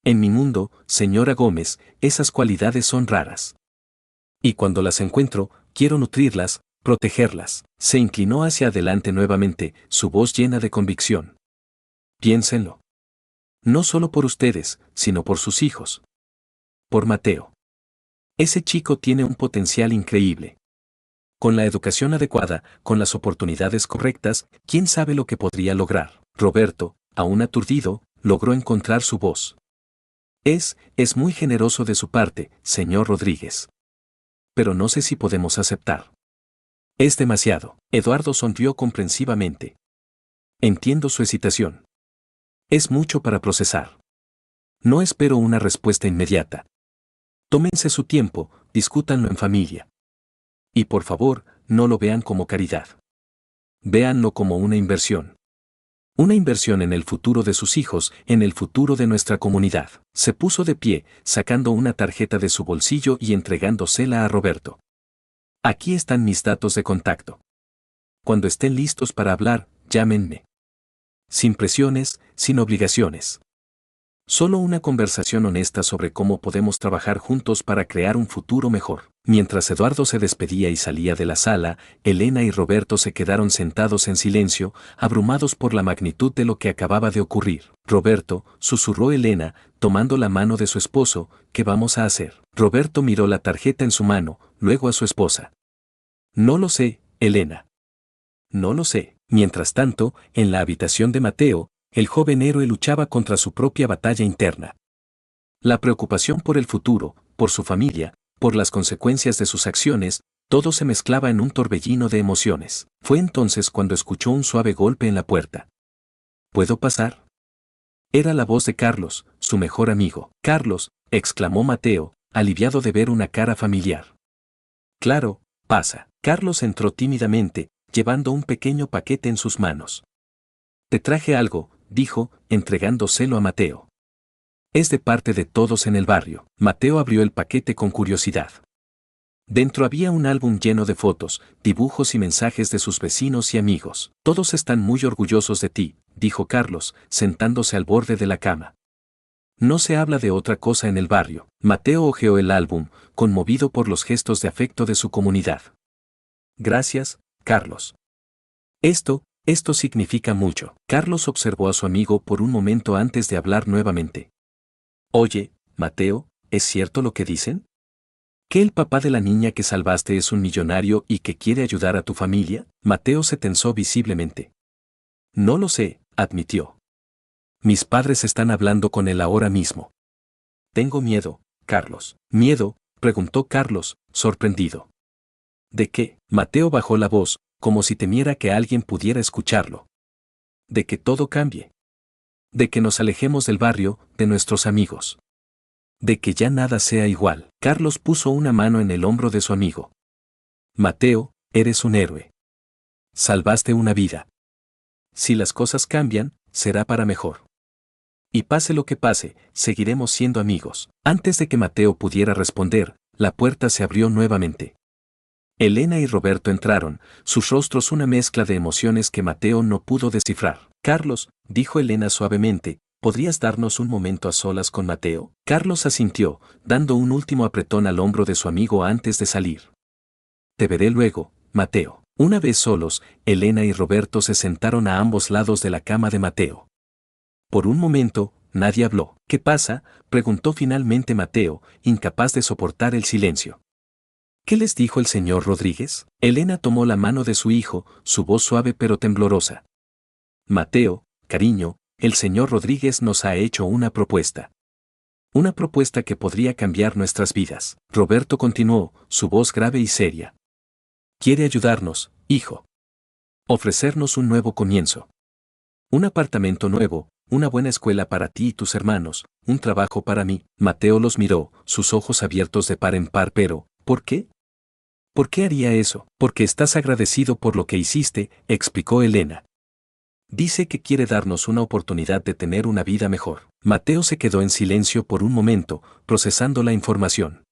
En mi mundo, señora Gómez, esas cualidades son raras. Y cuando las encuentro, quiero nutrirlas, protegerlas. Se inclinó hacia adelante nuevamente, su voz llena de convicción. Piénsenlo. No solo por ustedes, sino por sus hijos. Por Mateo. Ese chico tiene un potencial increíble. Con la educación adecuada, con las oportunidades correctas, quién sabe lo que podría lograr. Roberto, aún aturdido, logró encontrar su voz. Es muy generoso de su parte, señor Rodríguez. Pero no sé si podemos aceptar. Es demasiado. Eduardo sonrió comprensivamente. Entiendo su hesitación. Es mucho para procesar. No espero una respuesta inmediata. Tómense su tiempo, discútanlo en familia. Y por favor, no lo vean como caridad. Véanlo como una inversión. Una inversión en el futuro de sus hijos, en el futuro de nuestra comunidad. Se puso de pie, sacando una tarjeta de su bolsillo y entregándosela a Roberto. Aquí están mis datos de contacto. Cuando estén listos para hablar, llámenme. Sin presiones, sin obligaciones. Solo una conversación honesta sobre cómo podemos trabajar juntos para crear un futuro mejor. Mientras Eduardo se despedía y salía de la sala, Elena y Roberto se quedaron sentados en silencio, abrumados por la magnitud de lo que acababa de ocurrir. Roberto, susurró Elena, tomando la mano de su esposo, ¿qué vamos a hacer? Roberto miró la tarjeta en su mano, luego a su esposa. No lo sé, Elena. No lo sé. Mientras tanto, en la habitación de Mateo, el joven héroe luchaba contra su propia batalla interna. La preocupación por el futuro, por su familia, por las consecuencias de sus acciones, todo se mezclaba en un torbellino de emociones. Fue entonces cuando escuchó un suave golpe en la puerta. ¿Puedo pasar? Era la voz de Carlos, su mejor amigo. Carlos, exclamó Mateo, aliviado de ver una cara familiar. Claro, pasa. Carlos entró tímidamente, llevando un pequeño paquete en sus manos. Te traje algo, dijo, entregándoselo a Mateo. Es de parte de todos en el barrio. Mateo abrió el paquete con curiosidad. Dentro había un álbum lleno de fotos, dibujos y mensajes de sus vecinos y amigos. Todos están muy orgullosos de ti, dijo Carlos, sentándose al borde de la cama. No se habla de otra cosa en el barrio. Mateo hojeó el álbum, conmovido por los gestos de afecto de su comunidad. Gracias, Carlos. Esto significa mucho. Carlos observó a su amigo por un momento antes de hablar nuevamente. Oye, Mateo, ¿es cierto lo que dicen? ¿Que el papá de la niña que salvaste es un millonario y que quiere ayudar a tu familia? Mateo se tensó visiblemente. No lo sé, admitió. Mis padres están hablando con él ahora mismo. Tengo miedo, Carlos. ¿Miedo? Preguntó Carlos, sorprendido. ¿De qué? Mateo bajó la voz, como si temiera que alguien pudiera escucharlo. De que todo cambie. De que nos alejemos del barrio, de nuestros amigos. De que ya nada sea igual. Carlos puso una mano en el hombro de su amigo. Mateo, eres un héroe. Salvaste una vida. Si las cosas cambian, será para mejor. Y pase lo que pase, seguiremos siendo amigos. Antes de que Mateo pudiera responder, la puerta se abrió nuevamente. Elena y Roberto entraron, sus rostros una mezcla de emociones que Mateo no pudo descifrar. Carlos, dijo Elena suavemente, ¿podrías darnos un momento a solas con Mateo? Carlos asintió, dando un último apretón al hombro de su amigo antes de salir. Te veré luego, Mateo. Una vez solos, Elena y Roberto se sentaron a ambos lados de la cama de Mateo. Por un momento, nadie habló. ¿Qué pasa?, preguntó finalmente Mateo, incapaz de soportar el silencio. ¿Qué les dijo el señor Rodríguez? Elena tomó la mano de su hijo, su voz suave pero temblorosa. Mateo, cariño, el señor Rodríguez nos ha hecho una propuesta. Una propuesta que podría cambiar nuestras vidas. Roberto continuó, su voz grave y seria. Quiere ayudarnos, hijo. Ofrecernos un nuevo comienzo. Un apartamento nuevo, una buena escuela para ti y tus hermanos, un trabajo para mí. Mateo los miró, sus ojos abiertos de par en par, pero, ¿por qué? ¿Por qué haría eso? Porque estás agradecido por lo que hiciste, explicó Elena. Dice que quiere darnos una oportunidad de tener una vida mejor. Mateo se quedó en silencio por un momento, procesando la información.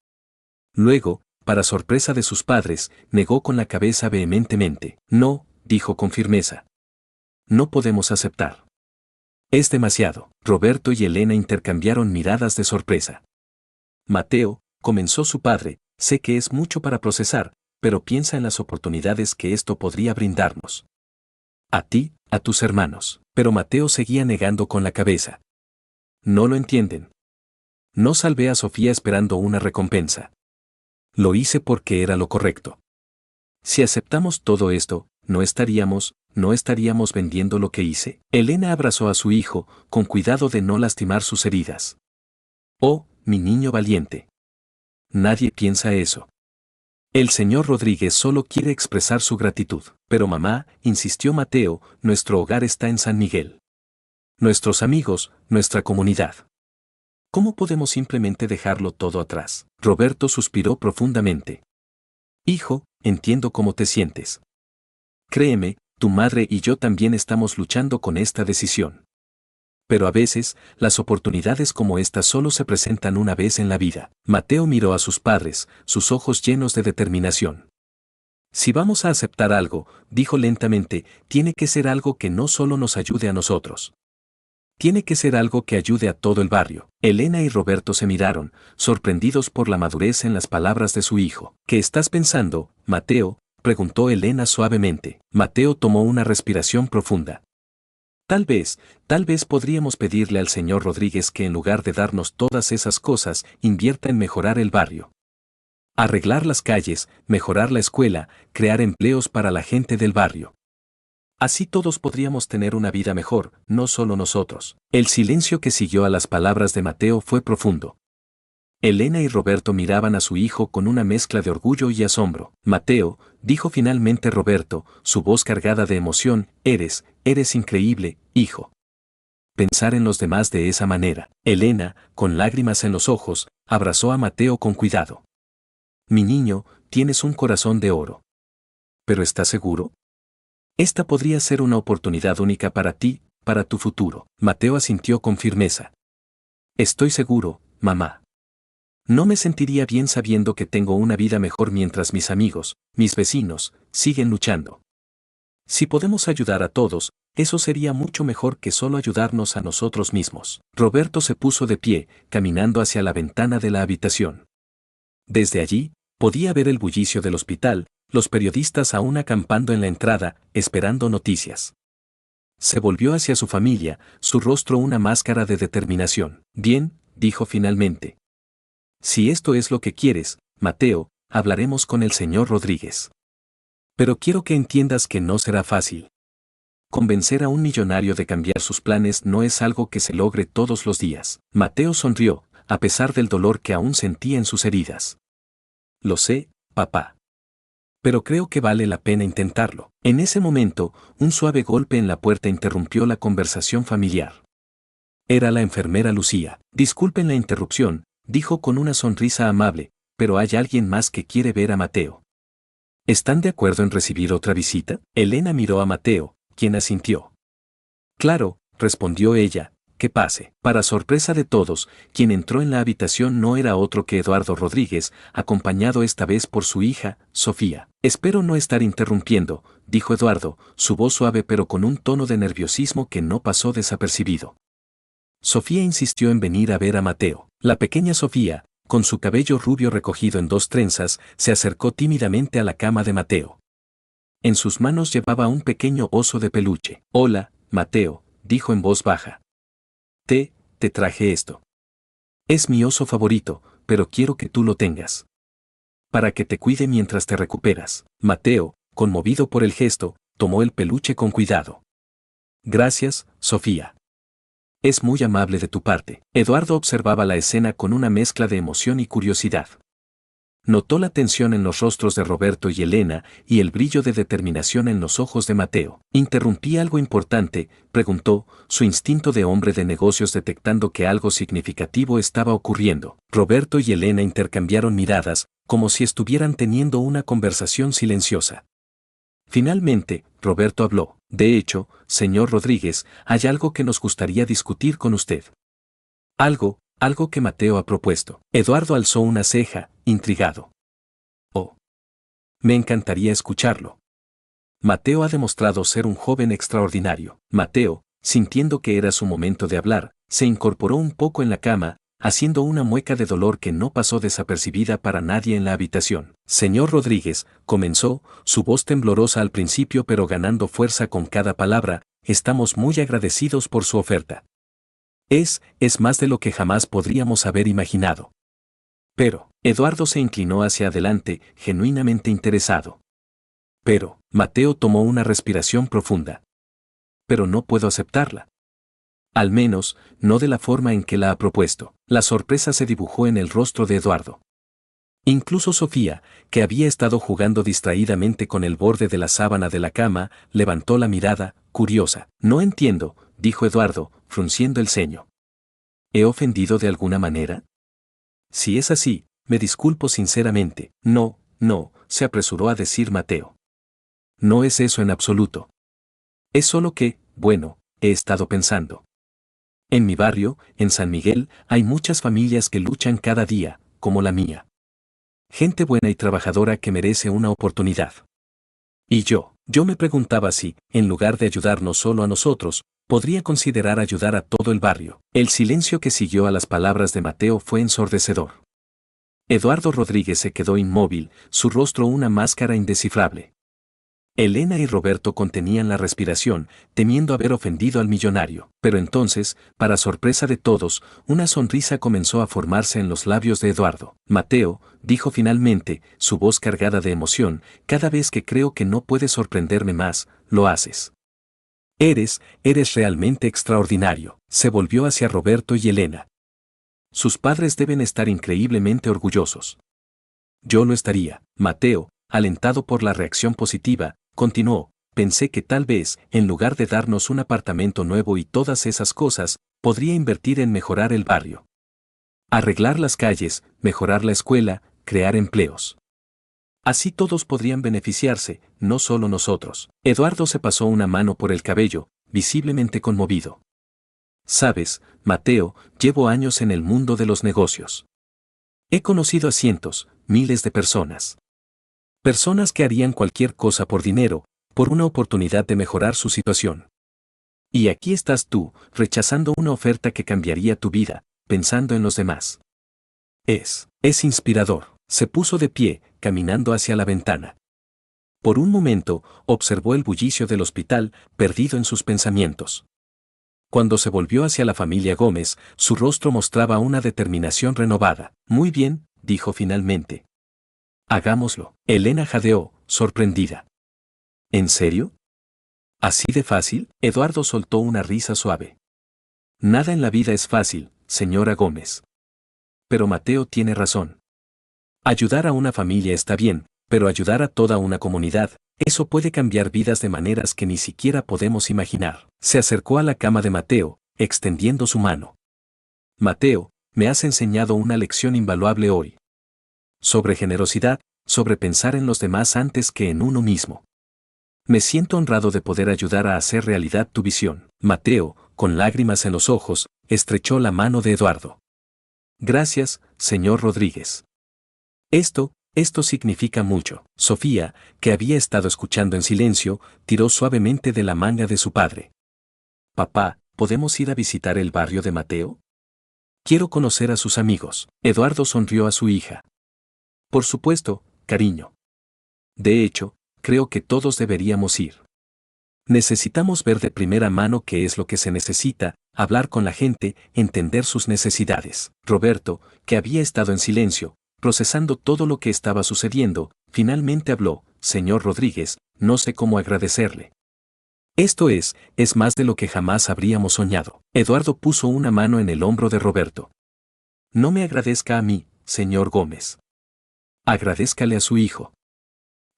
Luego, para sorpresa de sus padres, negó con la cabeza vehementemente. No, dijo con firmeza. No podemos aceptar. Es demasiado. Roberto y Elena intercambiaron miradas de sorpresa. Mateo, comenzó su padre, sé que es mucho para procesar, pero piensa en las oportunidades que esto podría brindarnos. A ti, a tus hermanos. Pero Mateo seguía negando con la cabeza. No lo entienden. No salvé a Sofía esperando una recompensa. Lo hice porque era lo correcto. Si aceptamos todo esto, ¿no estaríamos vendiendo lo que hice? Elena abrazó a su hijo, con cuidado de no lastimar sus heridas. Oh, mi niño valiente. Nadie piensa eso. El señor Rodríguez solo quiere expresar su gratitud. Pero mamá, insistió Mateo, nuestro hogar está en San Miguel. Nuestros amigos, nuestra comunidad. ¿Cómo podemos simplemente dejarlo todo atrás? Roberto suspiró profundamente. Hijo, entiendo cómo te sientes. Créeme, tu madre y yo también estamos luchando con esta decisión. Pero a veces, las oportunidades como esta solo se presentan una vez en la vida. Mateo miró a sus padres, sus ojos llenos de determinación. Si vamos a aceptar algo, dijo lentamente, tiene que ser algo que no solo nos ayude a nosotros. Tiene que ser algo que ayude a todo el barrio. Elena y Roberto se miraron, sorprendidos por la madurez en las palabras de su hijo. ¿Qué estás pensando, Mateo?, preguntó Elena suavemente. Mateo tomó una respiración profunda. Tal vez podríamos pedirle al señor Rodríguez que en lugar de darnos todas esas cosas, invierta en mejorar el barrio. Arreglar las calles, mejorar la escuela, crear empleos para la gente del barrio. Así todos podríamos tener una vida mejor, no solo nosotros. El silencio que siguió a las palabras de Mateo fue profundo. Elena y Roberto miraban a su hijo con una mezcla de orgullo y asombro. Mateo, dijo finalmente Roberto, su voz cargada de emoción, eres increíble, hijo. Pensar en los demás de esa manera. Elena, con lágrimas en los ojos, abrazó a Mateo con cuidado. Mi niño, tienes un corazón de oro. ¿Pero estás seguro? Esta podría ser una oportunidad única para ti, para tu futuro. Mateo asintió con firmeza. Estoy seguro, mamá. No me sentiría bien sabiendo que tengo una vida mejor mientras mis amigos, mis vecinos, siguen luchando. Si podemos ayudar a todos, eso sería mucho mejor que solo ayudarnos a nosotros mismos. Roberto se puso de pie, caminando hacia la ventana de la habitación. Desde allí, podía ver el bullicio del hospital, los periodistas aún acampando en la entrada, esperando noticias. Se volvió hacia su familia, su rostro una máscara de determinación. Bien, dijo finalmente. Si esto es lo que quieres, Mateo, hablaremos con el señor Rodríguez. Pero quiero que entiendas que no será fácil. Convencer a un millonario de cambiar sus planes no es algo que se logre todos los días. Mateo sonrió, a pesar del dolor que aún sentía en sus heridas. Lo sé, papá. Pero creo que vale la pena intentarlo. En ese momento, un suave golpe en la puerta interrumpió la conversación familiar. Era la enfermera Lucía. Disculpen la interrupción, dijo con una sonrisa amable, pero hay alguien más que quiere ver a Mateo. ¿Están de acuerdo en recibir otra visita? Elena miró a Mateo, quien asintió. Claro, respondió ella, que pase. Para sorpresa de todos, quien entró en la habitación no era otro que Eduardo Rodríguez, acompañado esta vez por su hija, Sofía. Espero no estar interrumpiendo, dijo Eduardo, su voz suave pero con un tono de nerviosismo que no pasó desapercibido. Sofía insistió en venir a ver a Mateo. La pequeña Sofía, con su cabello rubio recogido en 2 trenzas, se acercó tímidamente a la cama de Mateo. En sus manos llevaba un pequeño oso de peluche. Hola, Mateo, dijo en voz baja. Te traje esto. Es mi oso favorito, pero quiero que tú lo tengas. Para que te cuide mientras te recuperas. Mateo, conmovido por el gesto, tomó el peluche con cuidado. Gracias, Sofía. Es muy amable de tu parte. Eduardo observaba la escena con una mezcla de emoción y curiosidad. Notó la tensión en los rostros de Roberto y Elena y el brillo de determinación en los ojos de Mateo. ¿Interrumpí algo importante?, preguntó, su instinto de hombre de negocios detectando que algo significativo estaba ocurriendo. Roberto y Elena intercambiaron miradas, como si estuvieran teniendo una conversación silenciosa. Finalmente, Roberto habló. De hecho, señor Rodríguez, hay algo que nos gustaría discutir con usted. Algo que Mateo ha propuesto. Eduardo alzó una ceja, intrigado. Oh. Me encantaría escucharlo. Mateo ha demostrado ser un joven extraordinario. Mateo, sintiendo que era su momento de hablar, se incorporó un poco en la cama, haciendo una mueca de dolor que no pasó desapercibida para nadie en la habitación. Señor Rodríguez, comenzó, su voz temblorosa al principio pero ganando fuerza con cada palabra, estamos muy agradecidos por su oferta. Es más de lo que jamás podríamos haber imaginado. Pero, Eduardo se inclinó hacia adelante, genuinamente interesado. Pero, Mateo tomó una respiración profunda. Pero no puedo aceptarla. Al menos, no de la forma en que la ha propuesto. La sorpresa se dibujó en el rostro de Eduardo. Incluso Sofía, que había estado jugando distraídamente con el borde de la sábana de la cama, levantó la mirada, curiosa. No entiendo, dijo Eduardo, frunciendo el ceño. ¿He ofendido de alguna manera? Si es así, me disculpo sinceramente. No, se apresuró a decir Mateo. No es eso en absoluto. Es solo que, bueno, he estado pensando. En mi barrio, en San Miguel, hay muchas familias que luchan cada día, como la mía. Gente buena y trabajadora que merece una oportunidad. Y yo me preguntaba si, en lugar de ayudarnos solo a nosotros, podría considerar ayudar a todo el barrio. El silencio que siguió a las palabras de Mateo fue ensordecedor. Eduardo Rodríguez se quedó inmóvil, su rostro una máscara indescifrable. Elena y Roberto contenían la respiración, temiendo haber ofendido al millonario. Pero entonces, para sorpresa de todos, una sonrisa comenzó a formarse en los labios de Eduardo. Mateo, dijo finalmente, su voz cargada de emoción, cada vez que creo que no puedes sorprenderme más, lo haces. Eres realmente extraordinario. Se volvió hacia Roberto y Elena. Sus padres deben estar increíblemente orgullosos. Yo lo estaría. Mateo, alentado por la reacción positiva, continuó, pensé que tal vez, en lugar de darnos un apartamento nuevo y todas esas cosas, podría invertir en mejorar el barrio. Arreglar las calles, mejorar la escuela, crear empleos. Así todos podrían beneficiarse, no solo nosotros. Eduardo se pasó una mano por el cabello, visiblemente conmovido. Sabes, Mateo, llevo años en el mundo de los negocios. He conocido a cientos, miles de personas. Personas que harían cualquier cosa por dinero, por una oportunidad de mejorar su situación. Y aquí estás tú, rechazando una oferta que cambiaría tu vida, pensando en los demás. Es inspirador. Se puso de pie, caminando hacia la ventana. Por un momento, observó el bullicio del hospital, perdido en sus pensamientos. Cuando se volvió hacia la familia Gómez, su rostro mostraba una determinación renovada. Muy bien, dijo finalmente. Hagámoslo. Elena jadeó, sorprendida. ¿En serio? ¿Así de fácil? Eduardo soltó una risa suave. Nada en la vida es fácil, señora Gómez. Pero Mateo tiene razón. Ayudar a una familia está bien, pero ayudar a toda una comunidad, eso puede cambiar vidas de maneras que ni siquiera podemos imaginar. Se acercó a la cama de Mateo, extendiendo su mano. Mateo, me has enseñado una lección invaluable hoy. Sobre generosidad, sobre pensar en los demás antes que en uno mismo. Me siento honrado de poder ayudar a hacer realidad tu visión. Mateo, con lágrimas en los ojos, estrechó la mano de Eduardo. Gracias, señor Rodríguez. Esto significa mucho. Sofía, que había estado escuchando en silencio, tiró suavemente de la manga de su padre. Papá, ¿podemos ir a visitar el barrio de Mateo? Quiero conocer a sus amigos. Eduardo sonrió a su hija. Por supuesto, cariño. De hecho, creo que todos deberíamos ir. Necesitamos ver de primera mano qué es lo que se necesita, hablar con la gente, entender sus necesidades. Roberto, que había estado en silencio, procesando todo lo que estaba sucediendo, finalmente habló, señor Rodríguez, no sé cómo agradecerle. Esto es más de lo que jamás habríamos soñado. Eduardo puso una mano en el hombro de Roberto. No me agradezca a mí, señor Gómez. Agradézcale a su hijo.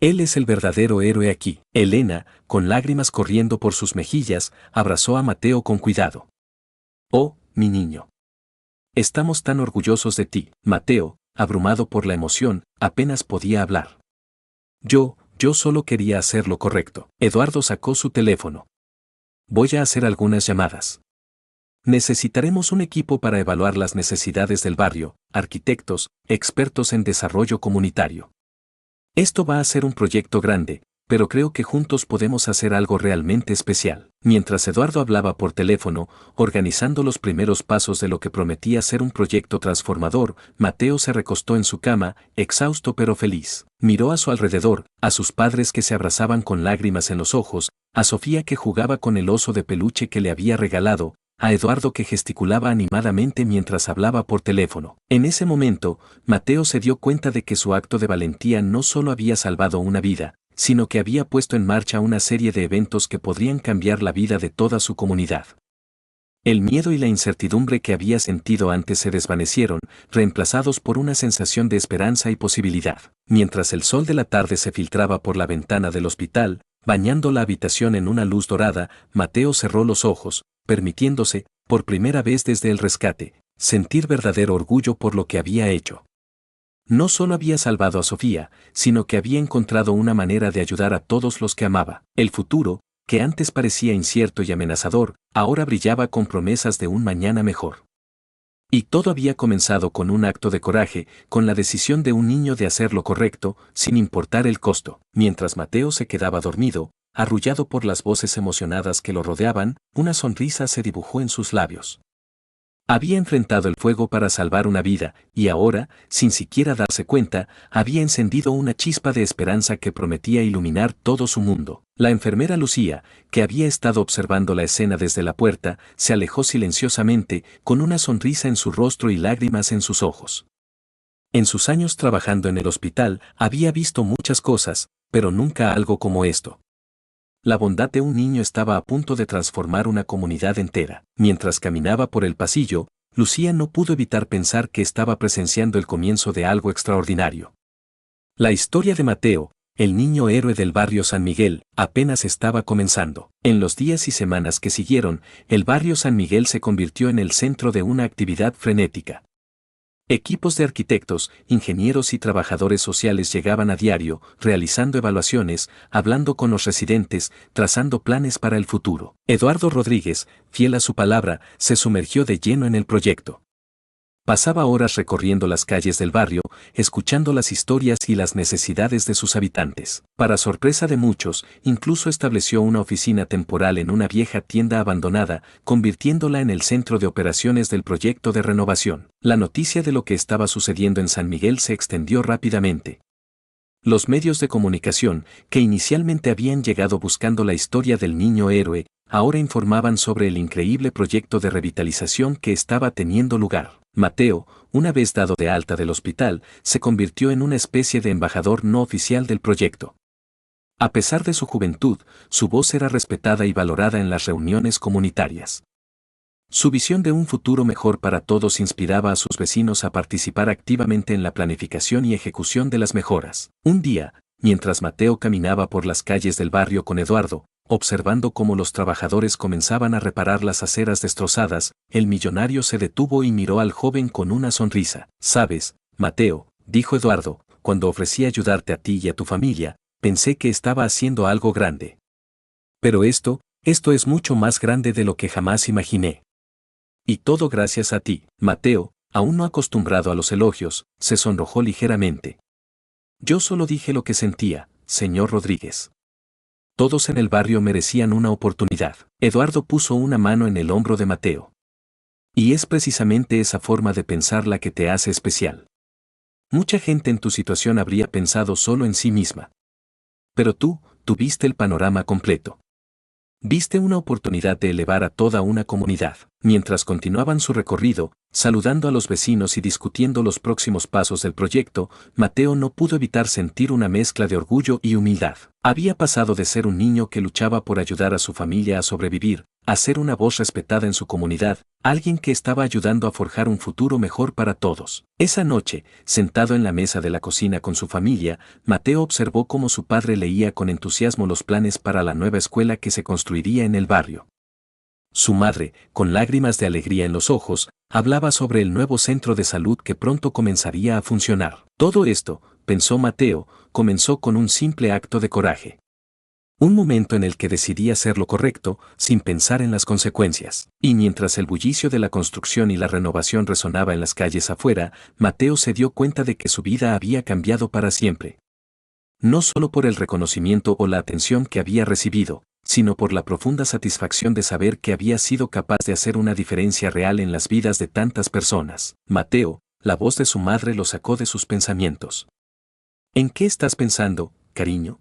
Él es el verdadero héroe aquí. Elena, con lágrimas corriendo por sus mejillas, abrazó a Mateo con cuidado. Oh, mi niño. Estamos tan orgullosos de ti. Mateo, abrumado por la emoción, apenas podía hablar. Yo solo quería hacer lo correcto. Eduardo sacó su teléfono. Voy a hacer algunas llamadas. Necesitaremos un equipo para evaluar las necesidades del barrio, arquitectos, expertos en desarrollo comunitario. Esto va a ser un proyecto grande, pero creo que juntos podemos hacer algo realmente especial. Mientras Eduardo hablaba por teléfono, organizando los primeros pasos de lo que prometía ser un proyecto transformador, Mateo se recostó en su cama, exhausto pero feliz. Miró a su alrededor, a sus padres que se abrazaban con lágrimas en los ojos, a Sofía que jugaba con el oso de peluche que le había regalado, a Eduardo que gesticulaba animadamente mientras hablaba por teléfono. En ese momento, Mateo se dio cuenta de que su acto de valentía no solo había salvado una vida, sino que había puesto en marcha una serie de eventos que podrían cambiar la vida de toda su comunidad. El miedo y la incertidumbre que había sentido antes se desvanecieron, reemplazados por una sensación de esperanza y posibilidad. Mientras el sol de la tarde se filtraba por la ventana del hospital, bañando la habitación en una luz dorada, Mateo cerró los ojos, permitiéndose, por primera vez desde el rescate, sentir verdadero orgullo por lo que había hecho. No solo había salvado a Sofía, sino que había encontrado una manera de ayudar a todos los que amaba. El futuro, que antes parecía incierto y amenazador, ahora brillaba con promesas de un mañana mejor. Y todo había comenzado con un acto de coraje, con la decisión de un niño de hacer lo correcto, sin importar el costo. Mientras Mateo se quedaba dormido, arrullado por las voces emocionadas que lo rodeaban, una sonrisa se dibujó en sus labios. Había enfrentado el fuego para salvar una vida, y ahora, sin siquiera darse cuenta, había encendido una chispa de esperanza que prometía iluminar todo su mundo. La enfermera Lucía, que había estado observando la escena desde la puerta, se alejó silenciosamente, con una sonrisa en su rostro y lágrimas en sus ojos. En sus años trabajando en el hospital, había visto muchas cosas, pero nunca algo como esto. La bondad de un niño estaba a punto de transformar una comunidad entera. Mientras caminaba por el pasillo, Lucía no pudo evitar pensar que estaba presenciando el comienzo de algo extraordinario. La historia de Mateo, el niño héroe del barrio San Miguel, apenas estaba comenzando. En los días y semanas que siguieron, el barrio San Miguel se convirtió en el centro de una actividad frenética. Equipos de arquitectos, ingenieros y trabajadores sociales llegaban a diario, realizando evaluaciones, hablando con los residentes, trazando planes para el futuro. Eduardo Rodríguez, fiel a su palabra, se sumergió de lleno en el proyecto. Pasaba horas recorriendo las calles del barrio, escuchando las historias y las necesidades de sus habitantes. Para sorpresa de muchos, incluso estableció una oficina temporal en una vieja tienda abandonada, convirtiéndola en el centro de operaciones del proyecto de renovación. La noticia de lo que estaba sucediendo en San Miguel se extendió rápidamente. Los medios de comunicación, que inicialmente habían llegado buscando la historia del niño héroe, ahora informaban sobre el increíble proyecto de revitalización que estaba teniendo lugar. Mateo, una vez dado de alta del hospital, se convirtió en una especie de embajador no oficial del proyecto. A pesar de su juventud, su voz era respetada y valorada en las reuniones comunitarias. Su visión de un futuro mejor para todos inspiraba a sus vecinos a participar activamente en la planificación y ejecución de las mejoras. Un día, mientras Mateo caminaba por las calles del barrio con Eduardo, observando cómo los trabajadores comenzaban a reparar las aceras destrozadas, el millonario se detuvo y miró al joven con una sonrisa. «Sabes, Mateo», dijo Eduardo, «cuando ofrecí ayudarte a ti y a tu familia, pensé que estaba haciendo algo grande. Pero esto es mucho más grande de lo que jamás imaginé. Y todo gracias a ti». Mateo, aún no acostumbrado a los elogios, se sonrojó ligeramente. «Yo solo dije lo que sentía, señor Rodríguez. Todos en el barrio merecían una oportunidad». Eduardo puso una mano en el hombro de Mateo. «Y es precisamente esa forma de pensar la que te hace especial. Mucha gente en tu situación habría pensado solo en sí misma. Pero tú viste el panorama completo. Viste una oportunidad de elevar a toda una comunidad». Mientras continuaban su recorrido, saludando a los vecinos y discutiendo los próximos pasos del proyecto, Mateo no pudo evitar sentir una mezcla de orgullo y humildad. Había pasado de ser un niño que luchaba por ayudar a su familia a sobrevivir, a ser una voz respetada en su comunidad, alguien que estaba ayudando a forjar un futuro mejor para todos. Esa noche, sentado en la mesa de la cocina con su familia, Mateo observó cómo su padre leía con entusiasmo los planes para la nueva escuela que se construiría en el barrio. Su madre, con lágrimas de alegría en los ojos, hablaba sobre el nuevo centro de salud que pronto comenzaría a funcionar. Todo esto, pensó Mateo, comenzó con un simple acto de coraje. Un momento en el que decidí hacer lo correcto, sin pensar en las consecuencias. Y mientras el bullicio de la construcción y la renovación resonaba en las calles afuera, Mateo se dio cuenta de que su vida había cambiado para siempre. No solo por el reconocimiento o la atención que había recibido, sino por la profunda satisfacción de saber que había sido capaz de hacer una diferencia real en las vidas de tantas personas. «Mateo», la voz de su madre lo sacó de sus pensamientos. «¿En qué estás pensando, cariño?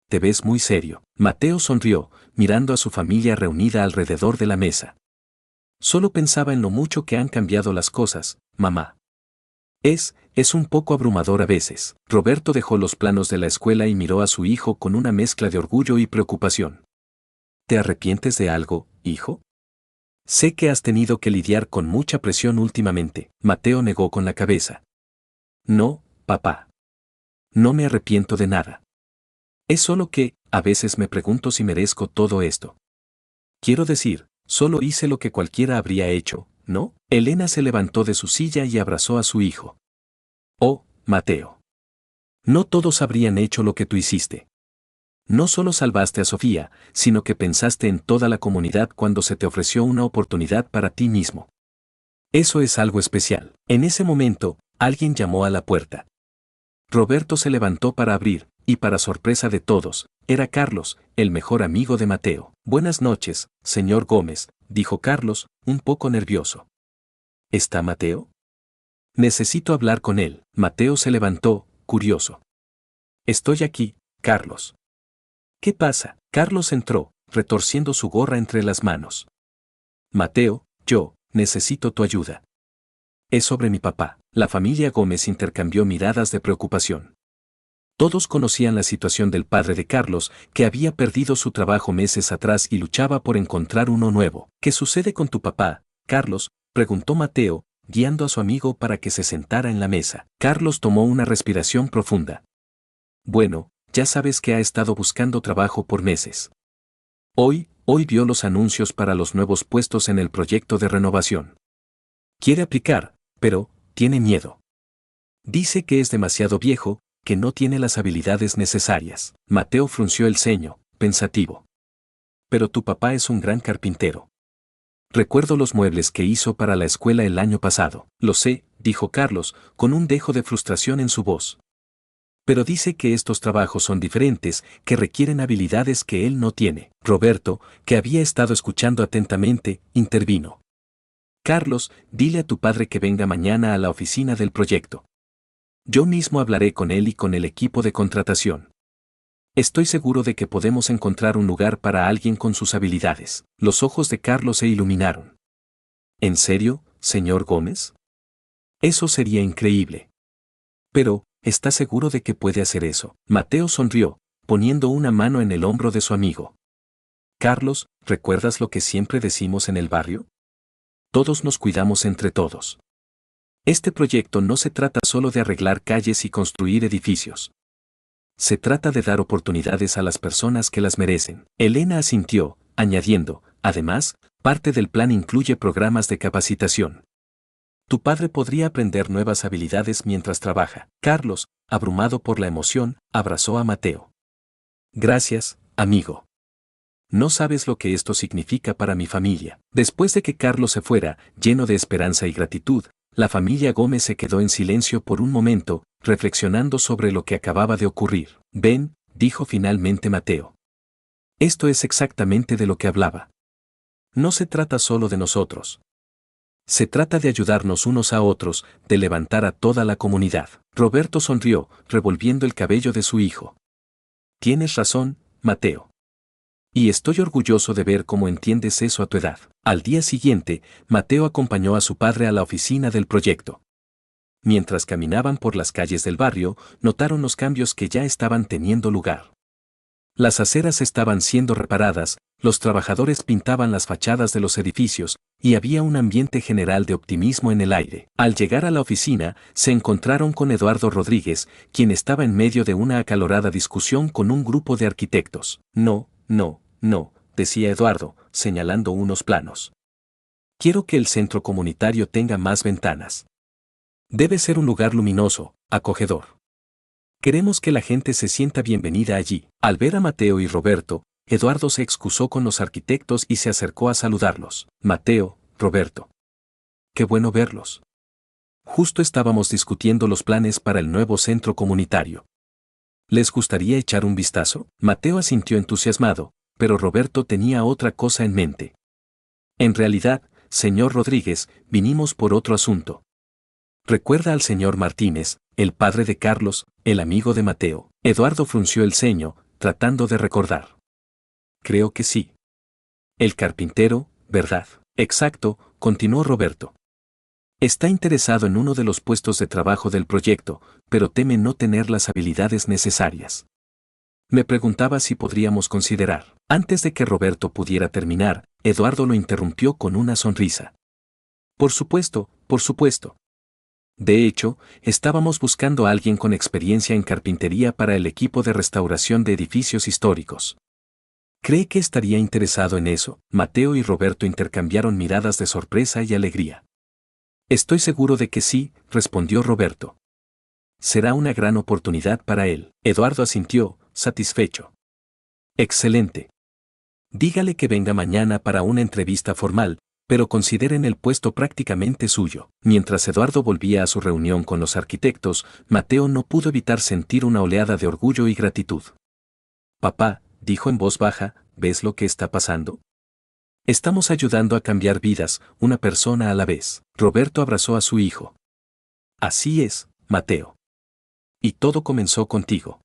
Te ves muy serio». Mateo sonrió, mirando a su familia reunida alrededor de la mesa. «Solo pensaba en lo mucho que han cambiado las cosas, mamá. Es un poco abrumador a veces». Roberto dejó los planos de la escuela y miró a su hijo con una mezcla de orgullo y preocupación. «¿Te arrepientes de algo, hijo? Sé que has tenido que lidiar con mucha presión últimamente». Mateo negó con la cabeza. «No, papá. No me arrepiento de nada. Es solo que, a veces me pregunto si merezco todo esto. Quiero decir, solo hice lo que cualquiera habría hecho, ¿no?». Elena se levantó de su silla y abrazó a su hijo. «Oh, Mateo. No todos habrían hecho lo que tú hiciste. No solo salvaste a Sofía, sino que pensaste en toda la comunidad cuando se te ofreció una oportunidad para ti mismo. Eso es algo especial. En ese momento, alguien llamó a la puerta. Roberto se levantó para abrir, y para sorpresa de todos, era Carlos, el mejor amigo de Mateo. Buenas noches, señor Gómez, dijo Carlos, un poco nervioso. ¿Está Mateo? Necesito hablar con él. Mateo se levantó, curioso. Estoy aquí, Carlos. ¿Qué pasa? Carlos entró, retorciendo su gorra entre las manos. Mateo, yo, necesito tu ayuda. Es sobre mi papá. La familia Gómez intercambió miradas de preocupación. Todos conocían la situación del padre de Carlos, que había perdido su trabajo meses atrás y luchaba por encontrar uno nuevo. ¿Qué sucede con tu papá, Carlos?, preguntó Mateo, guiando a su amigo para que se sentara en la mesa. Carlos tomó una respiración profunda. Bueno, ya sabes que ha estado buscando trabajo por meses. Hoy vio los anuncios para los nuevos puestos en el proyecto de renovación. Quiere aplicar, pero tiene miedo. Dice que es demasiado viejo, que no tiene las habilidades necesarias. Mateo frunció el ceño, pensativo. Pero tu papá es un gran carpintero. Recuerdo los muebles que hizo para la escuela el año pasado. Lo sé, dijo Carlos, con un dejo de frustración en su voz. Pero dice que estos trabajos son diferentes, que requieren habilidades que él no tiene. Roberto, que había estado escuchando atentamente, intervino. Carlos, dile a tu padre que venga mañana a la oficina del proyecto. Yo mismo hablaré con él y con el equipo de contratación. Estoy seguro de que podemos encontrar un lugar para alguien con sus habilidades. Los ojos de Carlos se iluminaron. ¿En serio, señor Gómez? Eso sería increíble. Pero, ¿está seguro de que puede hacer eso? Mateo sonrió, poniendo una mano en el hombro de su amigo. Carlos, ¿recuerdas lo que siempre decimos en el barrio? Todos nos cuidamos entre todos. Este proyecto no se trata solo de arreglar calles y construir edificios. Se trata de dar oportunidades a las personas que las merecen. Elena asintió, añadiendo, además, parte del plan incluye programas de capacitación. Tu padre podría aprender nuevas habilidades mientras trabaja. Carlos, abrumado por la emoción, abrazó a Mateo. Gracias, amigo. No sabes lo que esto significa para mi familia. Después de que Carlos se fuera, lleno de esperanza y gratitud, la familia Gómez se quedó en silencio por un momento, reflexionando sobre lo que acababa de ocurrir. Ven, dijo finalmente Mateo. Esto es exactamente de lo que hablaba. No se trata solo de nosotros. Se trata de ayudarnos unos a otros, de levantar a toda la comunidad. Roberto sonrió, revolviendo el cabello de su hijo. Tienes razón, Mateo. Y estoy orgulloso de ver cómo entiendes eso a tu edad. Al día siguiente, Mateo acompañó a su padre a la oficina del proyecto. Mientras caminaban por las calles del barrio, notaron los cambios que ya estaban teniendo lugar. Las aceras estaban siendo reparadas, los trabajadores pintaban las fachadas de los edificios, y había un ambiente general de optimismo en el aire. Al llegar a la oficina, se encontraron con Eduardo Rodríguez, quien estaba en medio de una acalorada discusión con un grupo de arquitectos. No, decía Eduardo, señalando unos planos. Quiero que el centro comunitario tenga más ventanas. Debe ser un lugar luminoso, acogedor. Queremos que la gente se sienta bienvenida allí. Al ver a Mateo y Roberto, Eduardo se excusó con los arquitectos y se acercó a saludarlos. Mateo, Roberto. Qué bueno verlos. Justo estábamos discutiendo los planes para el nuevo centro comunitario. ¿Les gustaría echar un vistazo? Mateo asintió entusiasmado, pero Roberto tenía otra cosa en mente. En realidad, señor Rodríguez, vinimos por otro asunto. ¿Recuerda al señor Martínez, el padre de Carlos, el amigo de Mateo? Eduardo frunció el ceño, tratando de recordar. Creo que sí. El carpintero, ¿verdad? Exacto, continuó Roberto. Está interesado en uno de los puestos de trabajo del proyecto, pero teme no tener las habilidades necesarias. Me preguntaba si podríamos considerar. Antes de que Roberto pudiera terminar, Eduardo lo interrumpió con una sonrisa. Por supuesto, por supuesto. De hecho, estábamos buscando a alguien con experiencia en carpintería para el equipo de restauración de edificios históricos. ¿Cree que estaría interesado en eso? Mateo y Roberto intercambiaron miradas de sorpresa y alegría. Estoy seguro de que sí, respondió Roberto. Será una gran oportunidad para él. Eduardo asintió, satisfecho. Excelente. Dígale que venga mañana para una entrevista formal, pero consideren el puesto prácticamente suyo. Mientras Eduardo volvía a su reunión con los arquitectos, Mateo no pudo evitar sentir una oleada de orgullo y gratitud. Papá, dijo en voz baja, ¿ves lo que está pasando? Estamos ayudando a cambiar vidas, una persona a la vez. Roberto abrazó a su hijo. Así es, Mateo. Y todo comenzó contigo.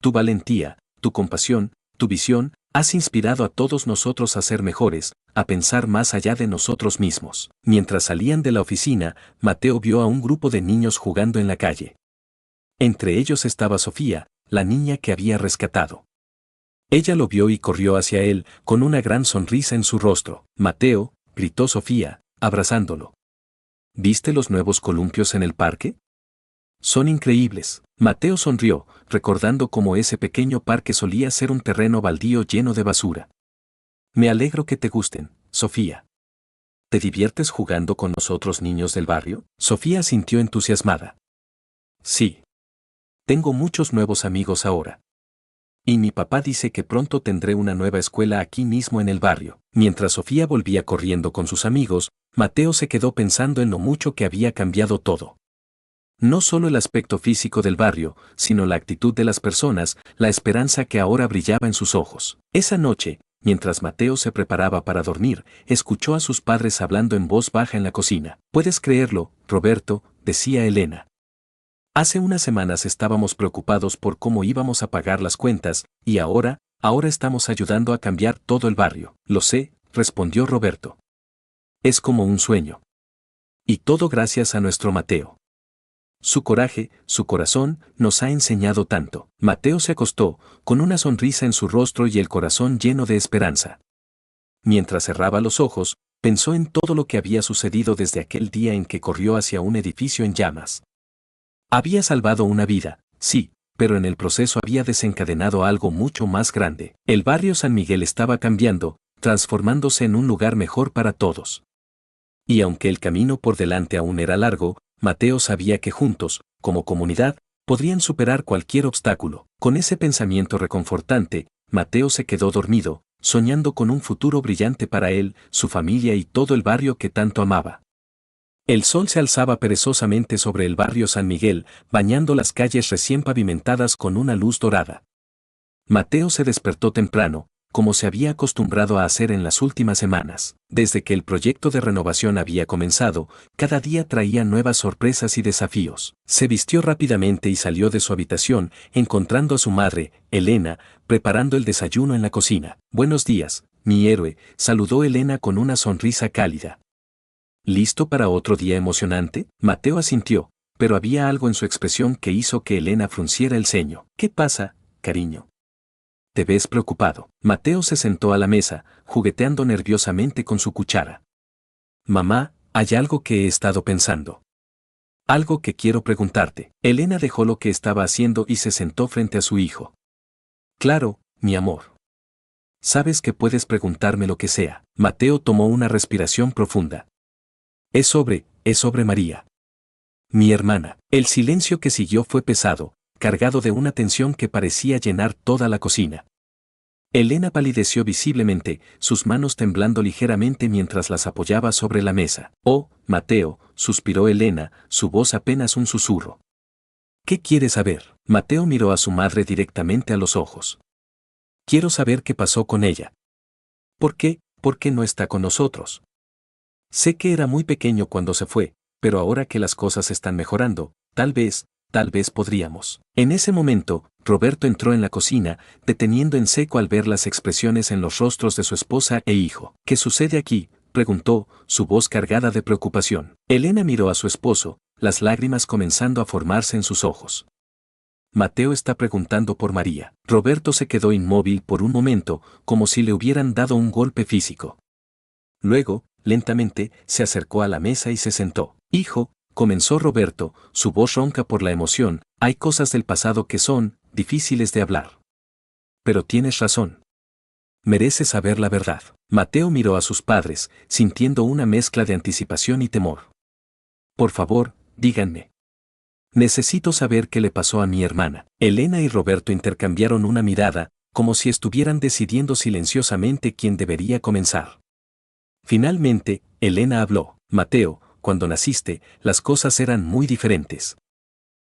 Tu valentía, tu compasión, tu visión, has inspirado a todos nosotros a ser mejores, a pensar más allá de nosotros mismos. Mientras salían de la oficina, Mateo vio a un grupo de niños jugando en la calle. Entre ellos estaba Sofía, la niña que había rescatado. Ella lo vio y corrió hacia él, con una gran sonrisa en su rostro. Mateo, gritó Sofía, abrazándolo. ¿Viste los nuevos columpios en el parque? Son increíbles. Mateo sonrió, recordando cómo ese pequeño parque solía ser un terreno baldío lleno de basura. Me alegro que te gusten, Sofía. ¿Te diviertes jugando con los otros niños del barrio? Sofía sintió entusiasmada. Sí. Tengo muchos nuevos amigos ahora. Y mi papá dice que pronto tendré una nueva escuela aquí mismo en el barrio. Mientras Sofía volvía corriendo con sus amigos, Mateo se quedó pensando en lo mucho que había cambiado todo. No solo el aspecto físico del barrio, sino la actitud de las personas, la esperanza que ahora brillaba en sus ojos. Esa noche, mientras Mateo se preparaba para dormir, escuchó a sus padres hablando en voz baja en la cocina. «Puedes creerlo, Roberto», decía Elena. «Hace unas semanas estábamos preocupados por cómo íbamos a pagar las cuentas, y ahora estamos ayudando a cambiar todo el barrio». «Lo sé», respondió Roberto. «Es como un sueño. Y todo gracias a nuestro Mateo. Su coraje, su corazón, nos ha enseñado tanto». Mateo se acostó, con una sonrisa en su rostro y el corazón lleno de esperanza. Mientras cerraba los ojos, pensó en todo lo que había sucedido desde aquel día en que corrió hacia un edificio en llamas. Había salvado una vida, sí, pero en el proceso había desencadenado algo mucho más grande. El barrio San Miguel estaba cambiando, transformándose en un lugar mejor para todos. Y aunque el camino por delante aún era largo, Mateo sabía que juntos, como comunidad, podrían superar cualquier obstáculo. Con ese pensamiento reconfortante, Mateo se quedó dormido, soñando con un futuro brillante para él, su familia y todo el barrio que tanto amaba. El sol se alzaba perezosamente sobre el barrio San Miguel, bañando las calles recién pavimentadas con una luz dorada. Mateo se despertó temprano, como se había acostumbrado a hacer en las últimas semanas. Desde que el proyecto de renovación había comenzado, cada día traía nuevas sorpresas y desafíos. Se vistió rápidamente y salió de su habitación, encontrando a su madre, Elena, preparando el desayuno en la cocina. «Buenos días, mi héroe», saludó Elena con una sonrisa cálida. «¿Listo para otro día emocionante?». Mateo asintió, pero había algo en su expresión que hizo que Elena frunciera el ceño. «¿Qué pasa, cariño? Te ves preocupado». Mateo se sentó a la mesa, jugueteando nerviosamente con su cuchara. «Mamá, hay algo que he estado pensando. Algo que quiero preguntarte». Elena dejó lo que estaba haciendo y se sentó frente a su hijo. «Claro, mi amor. Sabes que puedes preguntarme lo que sea». Mateo tomó una respiración profunda. Es sobre María. Mi hermana». El silencio que siguió fue pesado, cargado de una tensión que parecía llenar toda la cocina. Elena palideció visiblemente, sus manos temblando ligeramente mientras las apoyaba sobre la mesa. «Oh, Mateo», suspiró Elena, su voz apenas un susurro. «¿Qué quieres saber?». Mateo miró a su madre directamente a los ojos. «Quiero saber qué pasó con ella. ¿Por qué no está con nosotros? Sé que era muy pequeño cuando se fue, pero ahora que las cosas están mejorando, tal vez podríamos». En ese momento, Roberto entró en la cocina, deteniendo en seco al ver las expresiones en los rostros de su esposa e hijo. «¿Qué sucede aquí?», preguntó, su voz cargada de preocupación. Elena miró a su esposo, las lágrimas comenzando a formarse en sus ojos. «Mateo está preguntando por María». Roberto se quedó inmóvil por un momento, como si le hubieran dado un golpe físico. Luego, lentamente, se acercó a la mesa y se sentó. «Hijo», comenzó Roberto, su voz ronca por la emoción, «hay cosas del pasado que son difíciles de hablar. Pero tienes razón. Mereces saber la verdad». Mateo miró a sus padres, sintiendo una mezcla de anticipación y temor. «Por favor, díganme. Necesito saber qué le pasó a mi hermana». Elena y Roberto intercambiaron una mirada, como si estuvieran decidiendo silenciosamente quién debería comenzar. Finalmente, Elena habló. Mateo, cuando naciste, las cosas eran muy diferentes.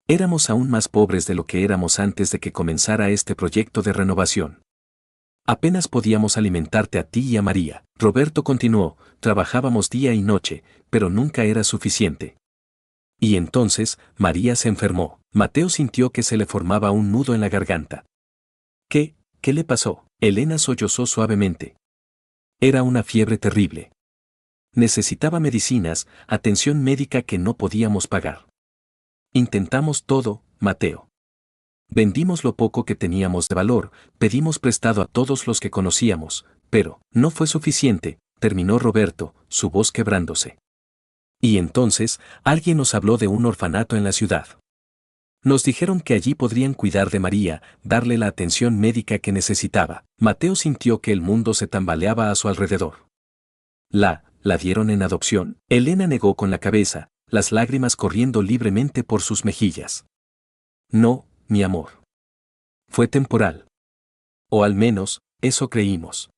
Éramos aún más pobres de lo que éramos antes de que comenzara este proyecto de renovación. Apenas podíamos alimentarte a ti y a María. Roberto continuó, trabajábamos día y noche, pero nunca era suficiente. Y entonces, María se enfermó. Mateo sintió que se le formaba un nudo en la garganta. ¿Qué le pasó? Elena sollozó suavemente. Era una fiebre terrible. Necesitaba medicinas, atención médica que no podíamos pagar. Intentamos todo, Mateo. Vendimos lo poco que teníamos de valor, pedimos prestado a todos los que conocíamos, pero no fue suficiente, terminó Roberto, su voz quebrándose. Y entonces, alguien nos habló de un orfanato en la ciudad. Nos dijeron que allí podrían cuidar de María, darle la atención médica que necesitaba. Mateo sintió que el mundo se tambaleaba a su alrededor. ¿La dieron en adopción? Elena negó con la cabeza, las lágrimas corriendo libremente por sus mejillas. No, mi amor. Fue temporal. O al menos, eso creímos.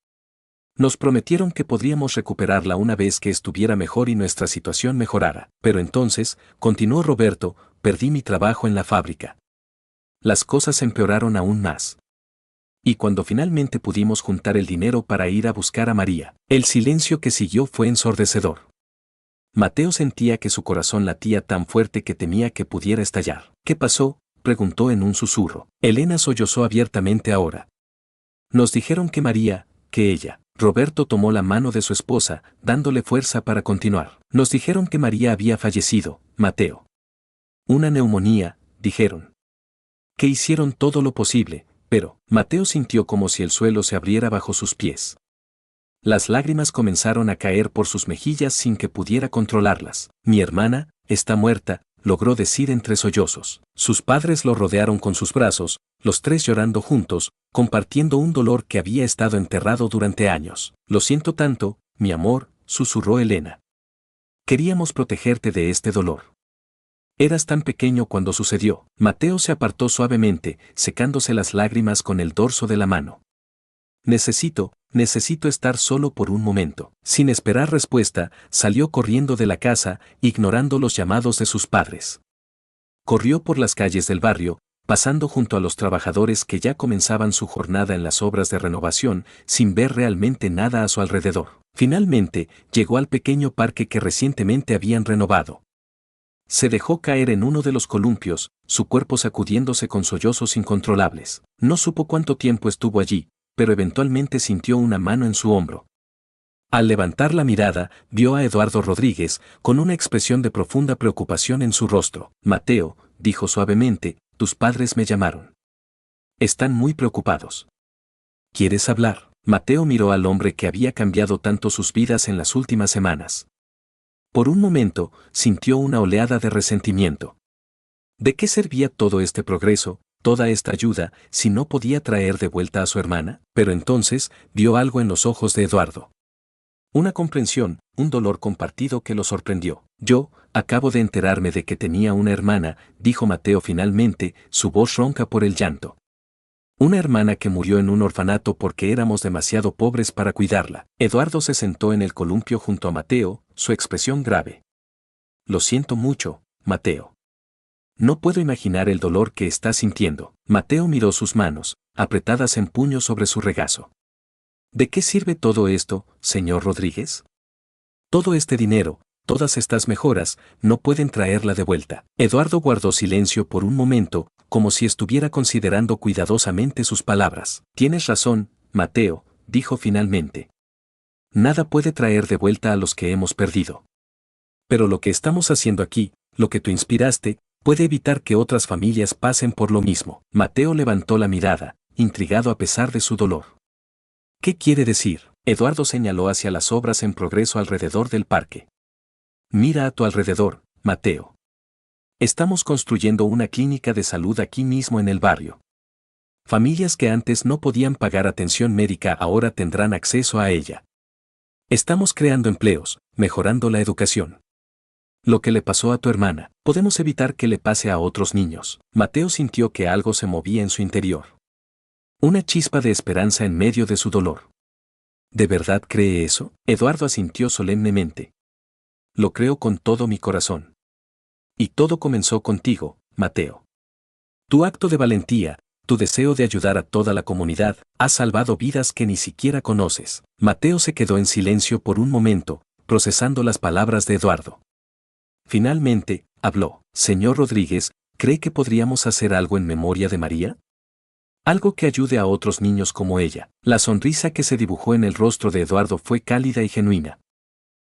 Nos prometieron que podríamos recuperarla una vez que estuviera mejor y nuestra situación mejorara. Pero entonces, continuó Roberto, perdí mi trabajo en la fábrica. Las cosas empeoraron aún más. Y cuando finalmente pudimos juntar el dinero para ir a buscar a María, el silencio que siguió fue ensordecedor. Mateo sentía que su corazón latía tan fuerte que temía que pudiera estallar. ¿Qué pasó?, preguntó en un susurro. Elena sollozó abiertamente ahora. Nos dijeron que María, que ella. Roberto tomó la mano de su esposa, dándole fuerza para continuar. Nos dijeron que María había fallecido, Mateo. Una neumonía, dijeron. Que hicieron todo lo posible, pero Mateo sintió como si el suelo se abriera bajo sus pies. Las lágrimas comenzaron a caer por sus mejillas sin que pudiera controlarlas. Mi hermana está muerta, logró decir entre sollozos. Sus padres lo rodearon con sus brazos, los tres llorando juntos, compartiendo un dolor que había estado enterrado durante años. Lo siento tanto, mi amor, susurró Elena. Queríamos protegerte de este dolor. Eras tan pequeño cuando sucedió. Mateo se apartó suavemente, secándose las lágrimas con el dorso de la mano. Necesito estar solo por un momento. Sin esperar respuesta, salió corriendo de la casa, ignorando los llamados de sus padres. Corrió por las calles del barrio, pasando junto a los trabajadores que ya comenzaban su jornada en las obras de renovación, sin ver realmente nada a su alrededor. Finalmente, llegó al pequeño parque que recientemente habían renovado. Se dejó caer en uno de los columpios, su cuerpo sacudiéndose con sollozos incontrolables. No supo cuánto tiempo estuvo allí, pero eventualmente sintió una mano en su hombro. Al levantar la mirada, vio a Eduardo Rodríguez, con una expresión de profunda preocupación en su rostro. Mateo, dijo suavemente, tus padres me llamaron. Están muy preocupados. ¿Quieres hablar? Mateo miró al hombre que había cambiado tanto sus vidas en las últimas semanas. Por un momento, sintió una oleada de resentimiento. ¿De qué servía todo este progreso, toda esta ayuda, si no podía traer de vuelta a su hermana? Pero entonces, vio algo en los ojos de Eduardo. Una comprensión, un dolor compartido que lo sorprendió. Yo, acabo de enterarme de que tenía una hermana, dijo Mateo finalmente, su voz ronca por el llanto. Una hermana que murió en un orfanato porque éramos demasiado pobres para cuidarla. Eduardo se sentó en el columpio junto a Mateo, su expresión grave. Lo siento mucho, Mateo. No puedo imaginar el dolor que estás sintiendo. Mateo miró sus manos, apretadas en puño sobre su regazo. ¿De qué sirve todo esto, señor Rodríguez? Todo este dinero, todas estas mejoras, no pueden traerla de vuelta. Eduardo guardó silencio por un momento, como si estuviera considerando cuidadosamente sus palabras. Tienes razón, Mateo, dijo finalmente. Nada puede traer de vuelta a los que hemos perdido. Pero lo que estamos haciendo aquí, lo que tú inspiraste, puede evitar que otras familias pasen por lo mismo. Mateo levantó la mirada, intrigado a pesar de su dolor. ¿Qué quiere decir? Eduardo señaló hacia las obras en progreso alrededor del parque. Mira a tu alrededor, Mateo. Estamos construyendo una clínica de salud aquí mismo en el barrio. Familias que antes no podían pagar atención médica ahora tendrán acceso a ella. Estamos creando empleos, mejorando la educación. Lo que le pasó a tu hermana, podemos evitar que le pase a otros niños. Mateo sintió que algo se movía en su interior. Una chispa de esperanza en medio de su dolor. ¿De verdad cree eso? Eduardo asintió solemnemente. Lo creo con todo mi corazón. Y todo comenzó contigo, Mateo. Tu acto de valentía, tu deseo de ayudar a toda la comunidad, ha salvado vidas que ni siquiera conoces. Mateo se quedó en silencio por un momento, procesando las palabras de Eduardo. Finalmente, habló. Señor Rodríguez, ¿cree que podríamos hacer algo en memoria de María? Algo que ayude a otros niños como ella. La sonrisa que se dibujó en el rostro de Eduardo fue cálida y genuina.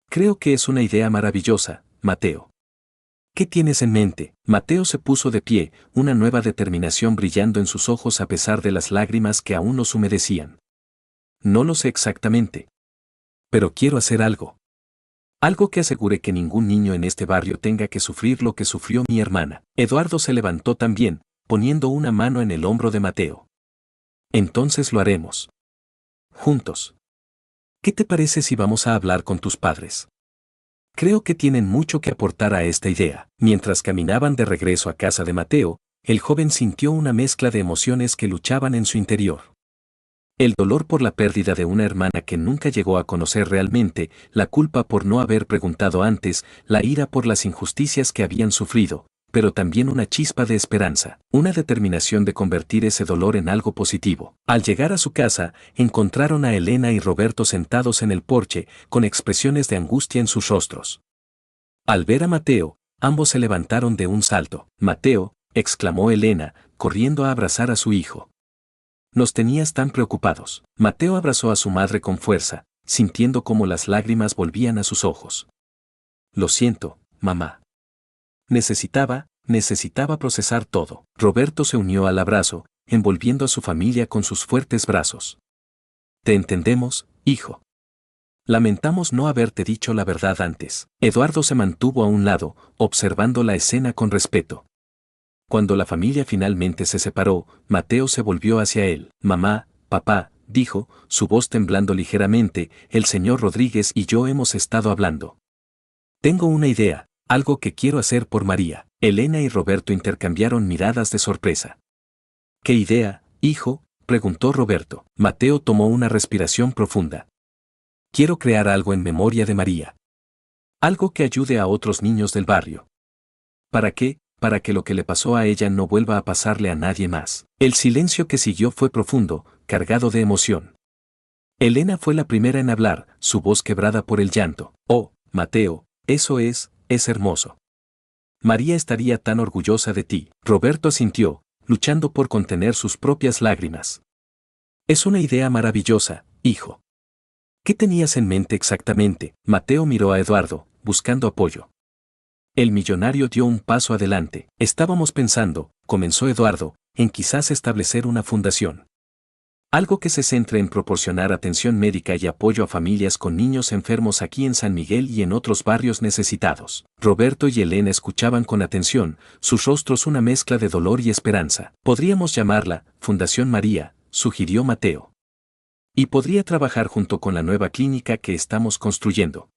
Creo que es una idea maravillosa, Mateo. ¿Qué tienes en mente? Mateo se puso de pie, una nueva determinación brillando en sus ojos a pesar de las lágrimas que aún los humedecían. No lo sé exactamente. Pero quiero hacer algo. Algo que asegure que ningún niño en este barrio tenga que sufrir lo que sufrió mi hermana. Eduardo se levantó también, poniendo una mano en el hombro de Mateo. Entonces lo haremos. Juntos. ¿Qué te parece si vamos a hablar con tus padres? Creo que tienen mucho que aportar a esta idea. Mientras caminaban de regreso a casa de Mateo, el joven sintió una mezcla de emociones que luchaban en su interior. El dolor por la pérdida de una hermana que nunca llegó a conocer realmente, la culpa por no haber preguntado antes, la ira por las injusticias que habían sufrido, pero también una chispa de esperanza, una determinación de convertir ese dolor en algo positivo. Al llegar a su casa, encontraron a Elena y Roberto sentados en el porche, con expresiones de angustia en sus rostros. Al ver a Mateo, ambos se levantaron de un salto. Mateo, exclamó Elena, corriendo a abrazar a su hijo. Nos tenías tan preocupados. Mateo abrazó a su madre con fuerza, sintiendo cómo las lágrimas volvían a sus ojos. Lo siento, mamá. Necesitaba procesar todo. Roberto se unió al abrazo, envolviendo a su familia con sus fuertes brazos. Te entendemos, hijo. Lamentamos no haberte dicho la verdad antes. Eduardo se mantuvo a un lado, observando la escena con respeto. Cuando la familia finalmente se separó, Mateo se volvió hacia él. Mamá, papá, dijo, su voz temblando ligeramente, el señor Rodríguez y yo hemos estado hablando. Tengo una idea, algo que quiero hacer por María. Elena y Roberto intercambiaron miradas de sorpresa. ¿Qué idea, hijo?, preguntó Roberto. Mateo tomó una respiración profunda. Quiero crear algo en memoria de María. Algo que ayude a otros niños del barrio. ¿Para qué? Para que lo que le pasó a ella no vuelva a pasarle a nadie más. El silencio que siguió fue profundo, cargado de emoción. Elena fue la primera en hablar, su voz quebrada por el llanto. Oh, Mateo, eso es hermoso. María estaría tan orgullosa de ti. Roberto asintió, luchando por contener sus propias lágrimas. Es una idea maravillosa, hijo. ¿Qué tenías en mente exactamente? Mateo miró a Eduardo, buscando apoyo. El millonario dio un paso adelante. Estábamos pensando, comenzó Eduardo, en quizás establecer una fundación. Algo que se centre en proporcionar atención médica y apoyo a familias con niños enfermos aquí en San Miguel y en otros barrios necesitados. Roberto y Elena escuchaban con atención, sus rostros una mezcla de dolor y esperanza. Podríamos llamarla Fundación María, sugirió Mateo. Y podría trabajar junto con la nueva clínica que estamos construyendo.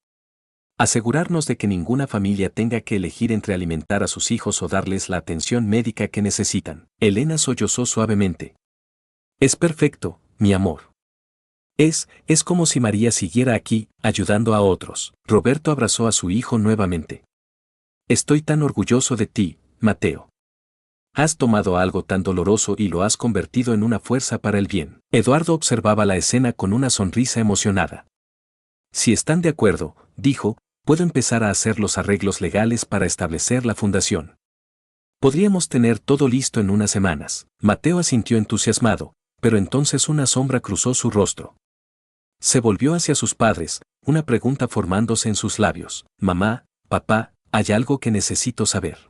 Asegurarnos de que ninguna familia tenga que elegir entre alimentar a sus hijos o darles la atención médica que necesitan. Elena sollozó suavemente. Es perfecto, mi amor. Es como si María siguiera aquí, ayudando a otros. Roberto abrazó a su hijo nuevamente. Estoy tan orgulloso de ti, Mateo. Has tomado algo tan doloroso y lo has convertido en una fuerza para el bien. Eduardo observaba la escena con una sonrisa emocionada. Si están de acuerdo, dijo, puedo empezar a hacer los arreglos legales para establecer la fundación. Podríamos tener todo listo en unas semanas. Mateo asintió entusiasmado, pero entonces una sombra cruzó su rostro. Se volvió hacia sus padres, una pregunta formándose en sus labios. Mamá, papá, hay algo que necesito saber.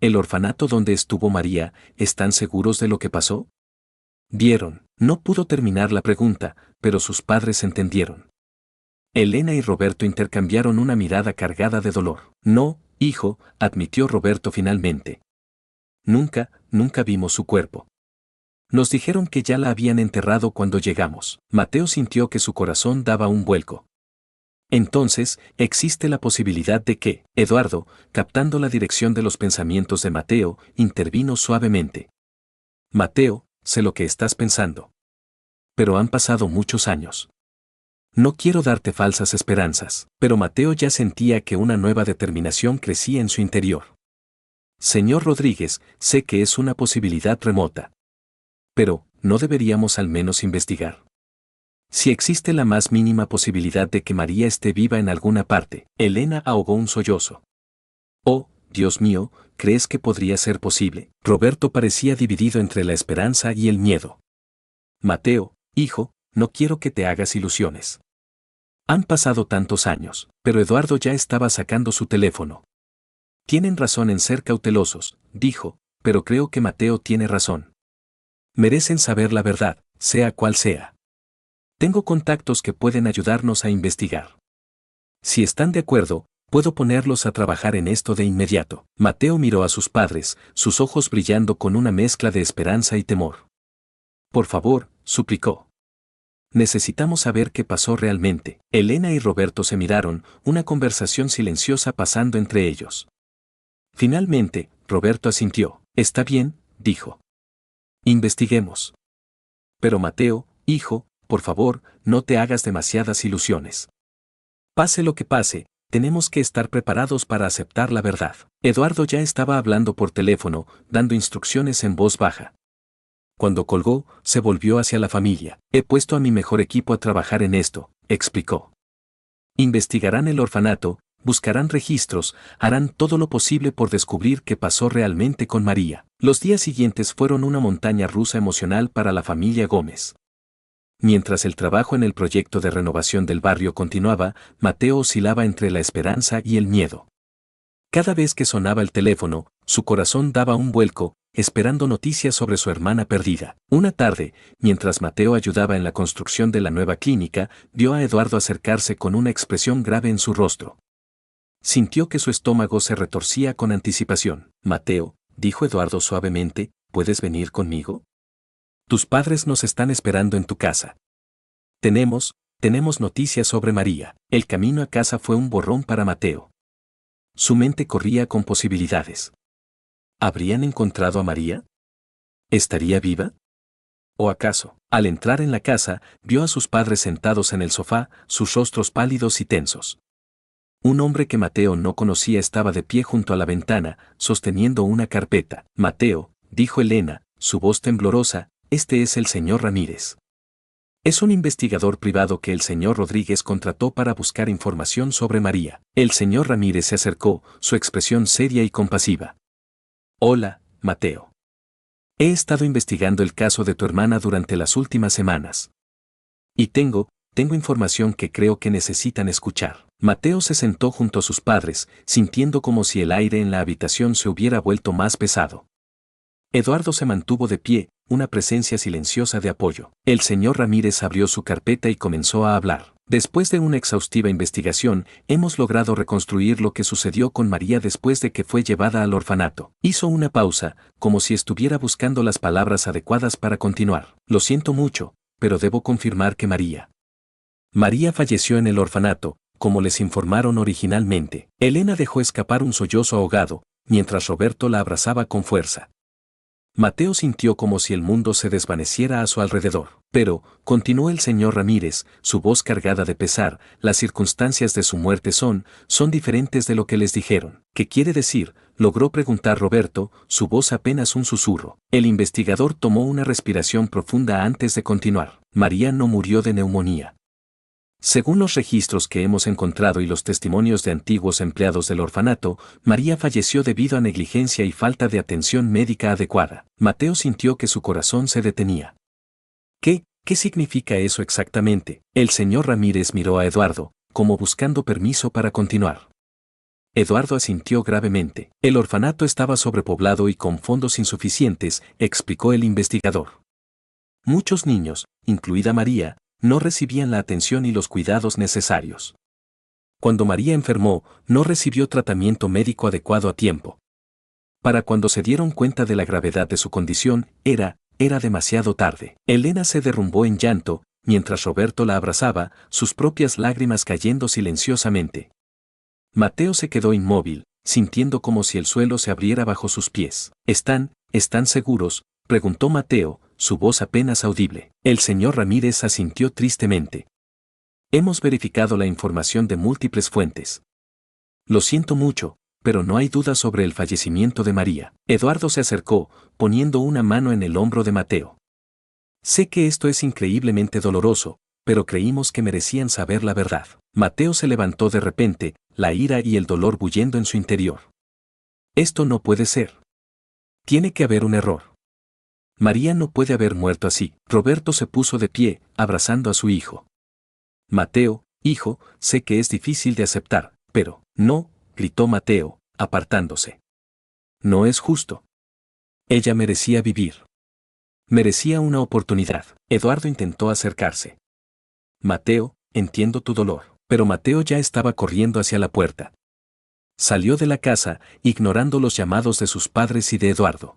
¿El orfanato donde estuvo María, están seguros de lo que pasó? Vieron, no pudo terminar la pregunta, pero sus padres entendieron. Elena y Roberto intercambiaron una mirada cargada de dolor. No, hijo, admitió Roberto finalmente. Nunca vimos su cuerpo. Nos dijeron que ya la habían enterrado cuando llegamos. Mateo sintió que su corazón daba un vuelco. Entonces, existe la posibilidad de que, Eduardo, captando la dirección de los pensamientos de Mateo, intervino suavemente. Mateo, sé lo que estás pensando. Pero han pasado muchos años. No quiero darte falsas esperanzas, pero Mateo ya sentía que una nueva determinación crecía en su interior. Señor Rodríguez, sé que es una posibilidad remota. Pero, ¿no deberíamos al menos investigar? Si existe la más mínima posibilidad de que María esté viva en alguna parte, Elena ahogó un sollozo. Oh, Dios mío, ¿crees que podría ser posible? Roberto parecía dividido entre la esperanza y el miedo. Mateo, hijo, no quiero que te hagas ilusiones. Han pasado tantos años, pero Eduardo ya estaba sacando su teléfono. Tienen razón en ser cautelosos, dijo, pero creo que Mateo tiene razón. Merecen saber la verdad, sea cual sea. Tengo contactos que pueden ayudarnos a investigar. Si están de acuerdo, puedo ponerlos a trabajar en esto de inmediato. Mateo miró a sus padres, sus ojos brillando con una mezcla de esperanza y temor. Por favor, suplicó. Necesitamos saber qué pasó realmente. Elena y Roberto se miraron, una conversación silenciosa pasando entre ellos. Finalmente, Roberto asintió. Está bien, dijo. Investiguemos. Pero Mateo, hijo, por favor, no te hagas demasiadas ilusiones. Pase lo que pase, tenemos que estar preparados para aceptar la verdad. Eduardo ya estaba hablando por teléfono, dando instrucciones en voz baja. Cuando colgó, se volvió hacia la familia. He puesto a mi mejor equipo a trabajar en esto, explicó. Investigarán el orfanato, buscarán registros, harán todo lo posible por descubrir qué pasó realmente con María. Los días siguientes fueron una montaña rusa emocional para la familia Gómez. Mientras el trabajo en el proyecto de renovación del barrio continuaba, Mateo oscilaba entre la esperanza y el miedo. Cada vez que sonaba el teléfono, su corazón daba un vuelco, esperando noticias sobre su hermana perdida. Una tarde, mientras Mateo ayudaba en la construcción de la nueva clínica, vio a Eduardo acercarse con una expresión grave en su rostro. Sintió que su estómago se retorcía con anticipación. Mateo, dijo Eduardo suavemente, ¿puedes venir conmigo? Tus padres nos están esperando en tu casa. Tenemos noticias sobre María. El camino a casa fue un borrón para Mateo. Su mente corría con posibilidades. ¿Habrían encontrado a María? ¿Estaría viva? ¿O acaso, al entrar en la casa, vio a sus padres sentados en el sofá, sus rostros pálidos y tensos? Un hombre que Mateo no conocía estaba de pie junto a la ventana, sosteniendo una carpeta. Mateo, dijo Elena, su voz temblorosa, este es el señor Ramírez. Es un investigador privado que el señor Rodríguez contrató para buscar información sobre María. El señor Ramírez se acercó, su expresión seria y compasiva. Hola, Mateo. He estado investigando el caso de tu hermana durante las últimas semanas. Y tengo información que creo que necesitan escuchar. Mateo se sentó junto a sus padres, sintiendo como si el aire en la habitación se hubiera vuelto más pesado. Eduardo se mantuvo de pie, una presencia silenciosa de apoyo. El señor Ramírez abrió su carpeta y comenzó a hablar. Después de una exhaustiva investigación, hemos logrado reconstruir lo que sucedió con María después de que fue llevada al orfanato. Hizo una pausa, como si estuviera buscando las palabras adecuadas para continuar. Lo siento mucho, pero debo confirmar que María falleció en el orfanato, como les informaron originalmente. Elena dejó escapar un sollozo ahogado, mientras Roberto la abrazaba con fuerza. Mateo sintió como si el mundo se desvaneciera a su alrededor. Pero, continuó el señor Ramírez, su voz cargada de pesar, las circunstancias de su muerte son diferentes de lo que les dijeron. ¿Qué quiere decir? Logró preguntar Roberto, su voz apenas un susurro. El investigador tomó una respiración profunda antes de continuar. María no murió de neumonía. Según los registros que hemos encontrado y los testimonios de antiguos empleados del orfanato, María falleció debido a negligencia y falta de atención médica adecuada. Mateo sintió que su corazón se detenía. ¿Qué significa eso exactamente? El señor Ramírez miró a Eduardo, como buscando permiso para continuar. Eduardo asintió gravemente. El orfanato estaba sobrepoblado y con fondos insuficientes, explicó el investigador. Muchos niños, incluida María, no recibían la atención y los cuidados necesarios. Cuando María enfermó, no recibió tratamiento médico adecuado a tiempo. Para cuando se dieron cuenta de la gravedad de su condición, era demasiado tarde. Elena se derrumbó en llanto, mientras Roberto la abrazaba, sus propias lágrimas cayendo silenciosamente. Mateo se quedó inmóvil, sintiendo como si el suelo se abriera bajo sus pies. ¿Están seguros?, preguntó Mateo, su voz apenas audible. El señor Ramírez asintió tristemente. Hemos verificado la información de múltiples fuentes. Lo siento mucho, pero no hay duda sobre el fallecimiento de María. Eduardo se acercó, poniendo una mano en el hombro de Mateo. Sé que esto es increíblemente doloroso, pero creímos que merecían saber la verdad. Mateo se levantó de repente, la ira y el dolor bullendo en su interior. Esto no puede ser. Tiene que haber un error. María no puede haber muerto así. Roberto se puso de pie, abrazando a su hijo. Mateo, hijo, sé que es difícil de aceptar, pero, no, gritó Mateo, apartándose. No es justo. Ella merecía vivir. Merecía una oportunidad. Eduardo intentó acercarse. Mateo, entiendo tu dolor. Pero Mateo ya estaba corriendo hacia la puerta. Salió de la casa, ignorando los llamados de sus padres y de Eduardo.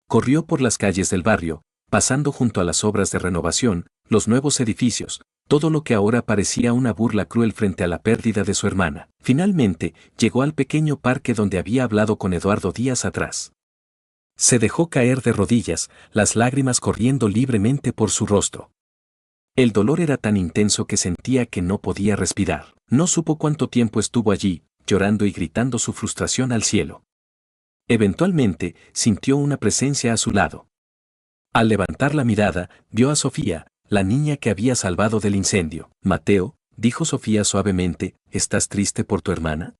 Corrió por las calles del barrio, pasando junto a las obras de renovación, los nuevos edificios, todo lo que ahora parecía una burla cruel frente a la pérdida de su hermana. Finalmente, llegó al pequeño parque donde había hablado con Eduardo días atrás. Se dejó caer de rodillas, las lágrimas corriendo libremente por su rostro. El dolor era tan intenso que sentía que no podía respirar. No supo cuánto tiempo estuvo allí, llorando y gritando su frustración al cielo. Eventualmente, sintió una presencia a su lado. Al levantar la mirada, vio a Sofía, la niña que había salvado del incendio. Mateo, dijo Sofía suavemente, ¿estás triste por tu hermana?